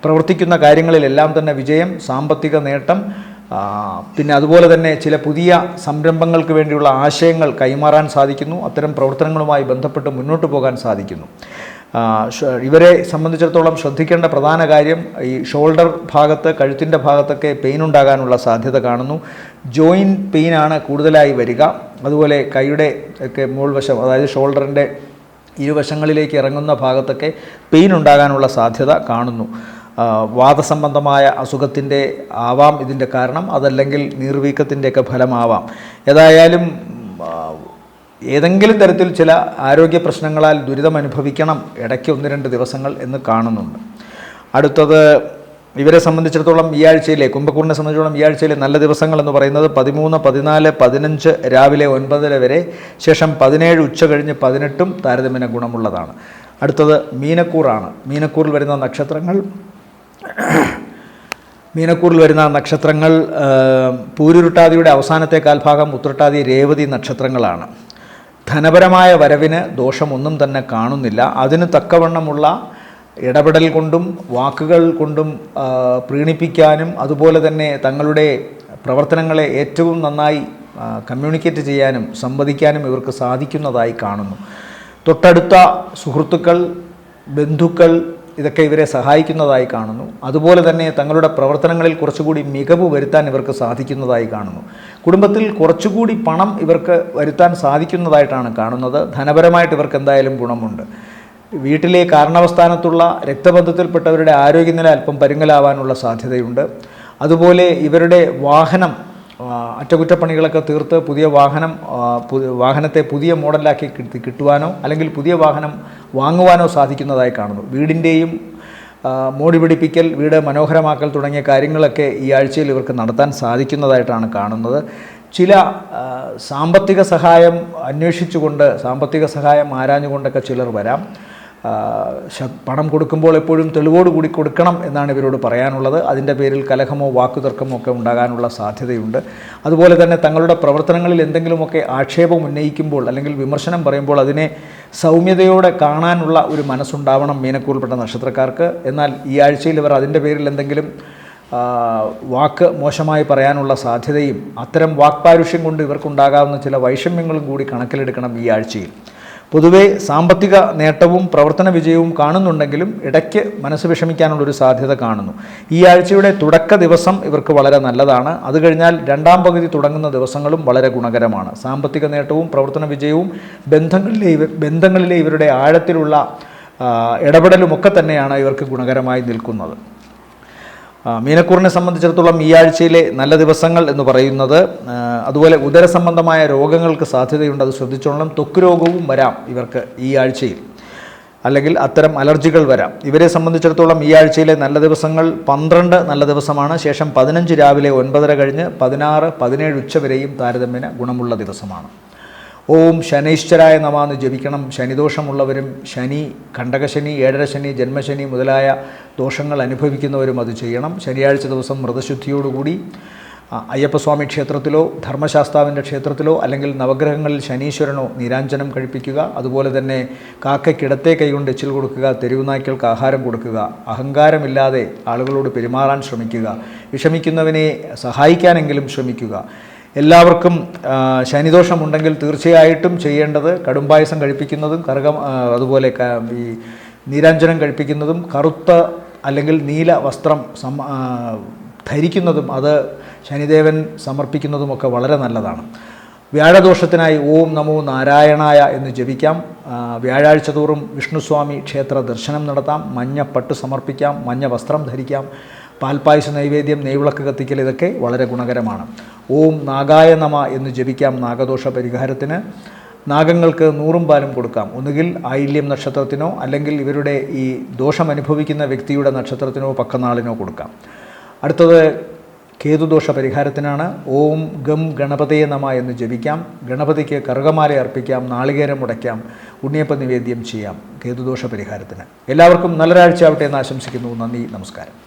പ്രവർത്തിക്കുന്ന കാര്യങ്ങളിലെല്ലാം തന്നെ വിജയം, സാമ്പത്തിക നേട്ടം, പിന്നെ അതുപോലെ തന്നെ ചില പുതിയ സംരംഭങ്ങൾക്ക് വേണ്ടിയുള്ള ആശയങ്ങൾ കൈമാറാൻ സാധിക്കുന്നു. അത്തരം പ്രവർത്തനങ്ങളുമായി ബന്ധപ്പെട്ട് മുന്നോട്ട് പോകാൻ സാധിക്കുന്നു. ഇവരെ സംബന്ധിച്ചിടത്തോളം ശ്രദ്ധിക്കേണ്ട പ്രധാന കാര്യം ഈ ഷോൾഡർ ഭാഗത്ത്, കഴുത്തിൻ്റെ ഭാഗത്തൊക്കെ പെയിൻ ഉണ്ടാകാനുള്ള സാധ്യത കാണുന്നു. ജോയിൻറ്റ് പെയിനാണ് കൂടുതലായി വരിക. അതുപോലെ കൈയുടെ ഒക്കെ മുകൾവശം, അതായത് ഷോൾഡറിൻ്റെ ഇരുവശങ്ങളിലേക്ക് ഇറങ്ങുന്ന ഭാഗത്തൊക്കെ പെയിൻ ഉണ്ടാകാനുള്ള സാധ്യത കാണുന്നു. വാതസംബന്ധമായ അസുഖത്തിൻ്റെ ആവാം ഇതിൻ്റെ കാരണം, അതല്ലെങ്കിൽ നീർവീക്കത്തിൻ്റെയൊക്കെ ഫലമാവാം. ഏതായാലും ഏതെങ്കിലും തരത്തിൽ ചില ആരോഗ്യ പ്രശ്നങ്ങളാൽ ദുരിതം അനുഭവിക്കണം ഇടയ്ക്ക് 1-2 ദിവസങ്ങൾ എന്ന് കാണുന്നുണ്ട്. അടുത്തത് ഇവരെ സംബന്ധിച്ചിടത്തോളം ഈ ആഴ്ചയിലെ, കുംഭക്കൂറിനെ സംബന്ധിച്ചിടത്തോളം ഈ ആഴ്ചയിലെ നല്ല ദിവസങ്ങൾ എന്ന് പറയുന്നത് 13, 14, 15 രാവിലെ 9:30 വരെ, ശേഷം 17 ഉച്ച കഴിഞ്ഞ് 18 താരതമ്യേന ഗുണമുള്ളതാണ്. അടുത്തത് മീനക്കൂറാണ്. മീനക്കൂറിൽ വരുന്ന നക്ഷത്രങ്ങൾ പൂരുരുട്ടാതിയുടെ അവസാനത്തെ കാൽഭാഗം, ഉത്രട്ടാതി, രേവതി നക്ഷത്രങ്ങളാണ്. ധനപരമായ വരവിന് ദോഷമൊന്നും തന്നെ കാണുന്നില്ല. അതിന് തക്കവണ്ണമുള്ള ഇടപെടൽ കൊണ്ടും വാക്കുകൾ കൊണ്ടും പ്രീണിപ്പിക്കാനും അതുപോലെ തന്നെ തങ്ങളുടെ പ്രവർത്തനങ്ങളെ ഏറ്റവും നന്നായി കമ്മ്യൂണിക്കേറ്റ് ചെയ്യാനും സംവദിക്കാനും ഇവർക്ക് സാധിക്കുന്നതായി കാണുന്നു. തൊട്ടടുത്ത സുഹൃത്തുക്കൾ, ബന്ധുക്കൾ ഇതൊക്കെ ഇവരെ സഹായിക്കുന്നതായി കാണുന്നു. അതുപോലെ തന്നെ തങ്ങളുടെ പ്രവർത്തനങ്ങളിൽ കുറച്ചുകൂടി മികവ് വരുത്താൻ ഇവർക്ക് സാധിക്കുന്നതായി കാണുന്നു. കുടുംബത്തിൽ കുറച്ചുകൂടി പണം ഇവർക്ക് വരുത്താൻ സാധിക്കുന്നതായിട്ടാണ് കാണുന്നത്. ധനപരമായിട്ട് ഇവർക്ക് എന്തായാലും ഗുണമുണ്ട്. വീട്ടിലെ കാരണവസ്ഥാനത്തുള്ള രക്തബന്ധത്തിൽപ്പെട്ടവരുടെ ആരോഗ്യനില അല്പം പരുങ്ങലാവാനുള്ള സാധ്യതയുണ്ട്. അതുപോലെ ഇവരുടെ വാഹനം അറ്റകുറ്റപ്പണികളൊക്കെ തീർത്ത് പുതിയ വാഹനത്തെ പുതിയ മോഡലാക്കി കിട്ടുവാനോ അല്ലെങ്കിൽ പുതിയ വാഹനം വാങ്ങുവാനോ സാധിക്കുന്നതായി കാണുന്നു. വീടിൻ്റെയും മോടി പിടിപ്പിക്കൽ, വീട് മനോഹരമാക്കൽ തുടങ്ങിയ കാര്യങ്ങളൊക്കെ ഈ ആഴ്ചയിൽ ഇവർക്ക് നടത്താൻ സാധിക്കുന്നതായിട്ടാണ് കാണുന്നത്. ചില സാമ്പത്തിക സഹായം അന്വേഷിച്ചുകൊണ്ട്, സാമ്പത്തിക സഹായം ആരാഞ്ഞുകൊണ്ടൊക്കെ ചിലർ വരാം. പണം കൊടുക്കുമ്പോൾ എപ്പോഴും തെളിവോടുകൂടി കൊടുക്കണം എന്നാണ് ഇവരോട് പറയാനുള്ളത്. അതിൻ്റെ പേരിൽ കലഹമോ വാക്കുതർക്കമോ ഒക്കെ ഉണ്ടാകാനുള്ള സാധ്യതയുണ്ട്. അതുപോലെ തന്നെ തങ്ങളുടെ പ്രവർത്തനങ്ങളിൽ എന്തെങ്കിലുമൊക്കെ ആക്ഷേപം ഉന്നയിക്കുമ്പോൾ അല്ലെങ്കിൽ വിമർശനം പറയുമ്പോൾ അതിനെ സൗമ്യതയോടെ കാണാനുള്ള ഒരു മനസ്സുണ്ടാവണം മീനക്കൂറിൽപ്പെട്ട നക്ഷത്രക്കാർക്ക്. എന്നാൽ ഈ ആഴ്ചയിൽ ഇവർ അതിൻ്റെ പേരിൽ എന്തെങ്കിലും വാക്ക് മോശമായി പറയാനുള്ള സാധ്യതയും അത്തരം വാക്പാരുഷ്യം കൊണ്ട് ഇവർക്കുണ്ടാകാവുന്ന ചില വൈഷമ്യങ്ങളും കൂടി കണക്കിലെടുക്കണം ഈ ആഴ്ചയിൽ. പൊതുവേ സാമ്പത്തിക നേട്ടവും പ്രവർത്തന വിജയവും കാണുന്നുണ്ടെങ്കിലും ഇടയ്ക്ക് മനസ്സ് വിഷമിക്കാനുള്ളൊരു സാധ്യത കാണുന്നു. ഈ ആഴ്ചയുടെ തുടക്ക ദിവസം ഇവർക്ക് വളരെ നല്ലതാണ്. അത് കഴിഞ്ഞാൽ രണ്ടാം പകുതി തുടങ്ങുന്ന ദിവസങ്ങളും വളരെ ഗുണകരമാണ്. സാമ്പത്തിക നേട്ടവും പ്രവർത്തന വിജയവും ബന്ധങ്ങളിലെ ഇവരുടെ ആഴത്തിലുള്ള ഇടപെടലുമൊക്കെ തന്നെയാണ് ഇവർക്ക് ഗുണകരമായി നിൽക്കുന്നത്. മീനക്കൂറിനെ സംബന്ധിച്ചിടത്തോളം ഈ ആഴ്ചയിലെ നല്ല ദിവസങ്ങൾ എന്ന് പറയുന്നത് അതുപോലെ ഉദര സംബന്ധമായ രോഗങ്ങൾക്ക് സാധ്യതയുണ്ട്, അത് ശ്രദ്ധിച്ചോളണം. ത്വക്ക് രോഗവും വരാം ഇവർക്ക് ഈ ആഴ്ചയിൽ, അല്ലെങ്കിൽ അത്തരം അലർജികൾ വരാം. ഇവരെ സംബന്ധിച്ചിടത്തോളം ഈ ആഴ്ചയിലെ നല്ല ദിവസങ്ങൾ 12 നല്ല ദിവസമാണ്. ശേഷം 15 രാവിലെ 9:30 കഴിഞ്ഞ് 16, 17 ഉച്ച വരെയും താരതമ്യേന ഗുണമുള്ള ദിവസമാണ്. ഓം ശനൈശ്വരായ നമഃ എന്ന് ജപിക്കണം. ശനിദോഷമുള്ളവരും ശനി, കണ്ടകശനി, ഏഴരശനി, ജന്മശനി മുതലായ ദോഷങ്ങൾ അനുഭവിക്കുന്നവരും അത് ചെയ്യണം. ശനിയാഴ്ച ദിവസം വ്രതശുദ്ധിയോടുകൂടി അയ്യപ്പസ്വാമി ക്ഷേത്രത്തിലോ ധർമ്മശാസ്താവിൻ്റെ ക്ഷേത്രത്തിലോ അല്ലെങ്കിൽ നവഗ്രഹങ്ങളിൽ ശനീശ്വരനോ നീരാഞ്ജനം കഴിപ്പിക്കുക. അതുപോലെ തന്നെ കാക്കയ്ക്കിടത്തെ കൈകൊണ്ട് എച്ചിൽ കൊടുക്കുക, തെരുവുനായ്ക്കൾക്ക് ആഹാരം കൊടുക്കുക, അഹങ്കാരമില്ലാതെ ആളുകളോട് പെരുമാറാൻ ശ്രമിക്കുക, വിഷമിക്കുന്നവനെ സഹായിക്കാനെങ്കിലും ശ്രമിക്കുക. എല്ലാവർക്കും ശനിദോഷമുണ്ടെങ്കിൽ തീർച്ചയായിട്ടും ചെയ്യേണ്ടത് കടുംപായസം കഴിപ്പിക്കുന്നതും അതുപോലെ ഈ നീരാഞ്ജനം കഴിപ്പിക്കുന്നതും കറുത്ത അല്ലെങ്കിൽ നീല വസ്ത്രം ധരിക്കുന്നതും അത് ശനിദേവൻ സമർപ്പിക്കുന്നതുമൊക്കെ വളരെ നല്ലതാണ്. വ്യാഴദോഷത്തിനായി ഓം നമോ നാരായണായ എന്ന് ജപിക്കാം. വ്യാഴാഴ്ച തോറും വിഷ്ണുസ്വാമി ക്ഷേത്ര ദർശനം നടത്താം. മഞ്ഞ പട്ട് സമർപ്പിക്കാം, മഞ്ഞ വസ്ത്രം ധരിക്കാം. പാൽപ്പായസ നൈവേദ്യം, നെയ്വിളക്ക് കത്തിക്കൽ, ഇതൊക്കെ വളരെ ഗുണകരമാണ്. ഓം നാഗായ നമ എന്ന് ജപിക്കാം നാഗദോഷ പരിഹാരത്തിന്. നാഗങ്ങൾക്ക് 100 പാലും കൊടുക്കാം. ഒന്നുകിൽ ആയില്യം നക്ഷത്രത്തിനോ അല്ലെങ്കിൽ ഇവരുടെ ഈ ദോഷം അനുഭവിക്കുന്ന വ്യക്തിയുടെ നക്ഷത്രത്തിനോ പക്കനാളിനോ കൊടുക്കാം. അടുത്തത് കേതുദോഷ പരിഹാരത്തിനാണ്. ഓം ഗം ഗണപതയെ നമ എന്ന് ജപിക്കാം. ഗണപതിക്ക് കറുകമാല അർപ്പിക്കാം, നാളികേരം മുടയ്ക്കാം, ഉണ്ണിയപ്പ നിവേദ്യം ചെയ്യാം കേതുദോഷ പരിഹാരത്തിന്. എല്ലാവർക്കും നല്ലൊരാഴ്ച ആവട്ടെ എന്ന് ആശംസിക്കുന്നു. നന്ദി, നമസ്കാരം.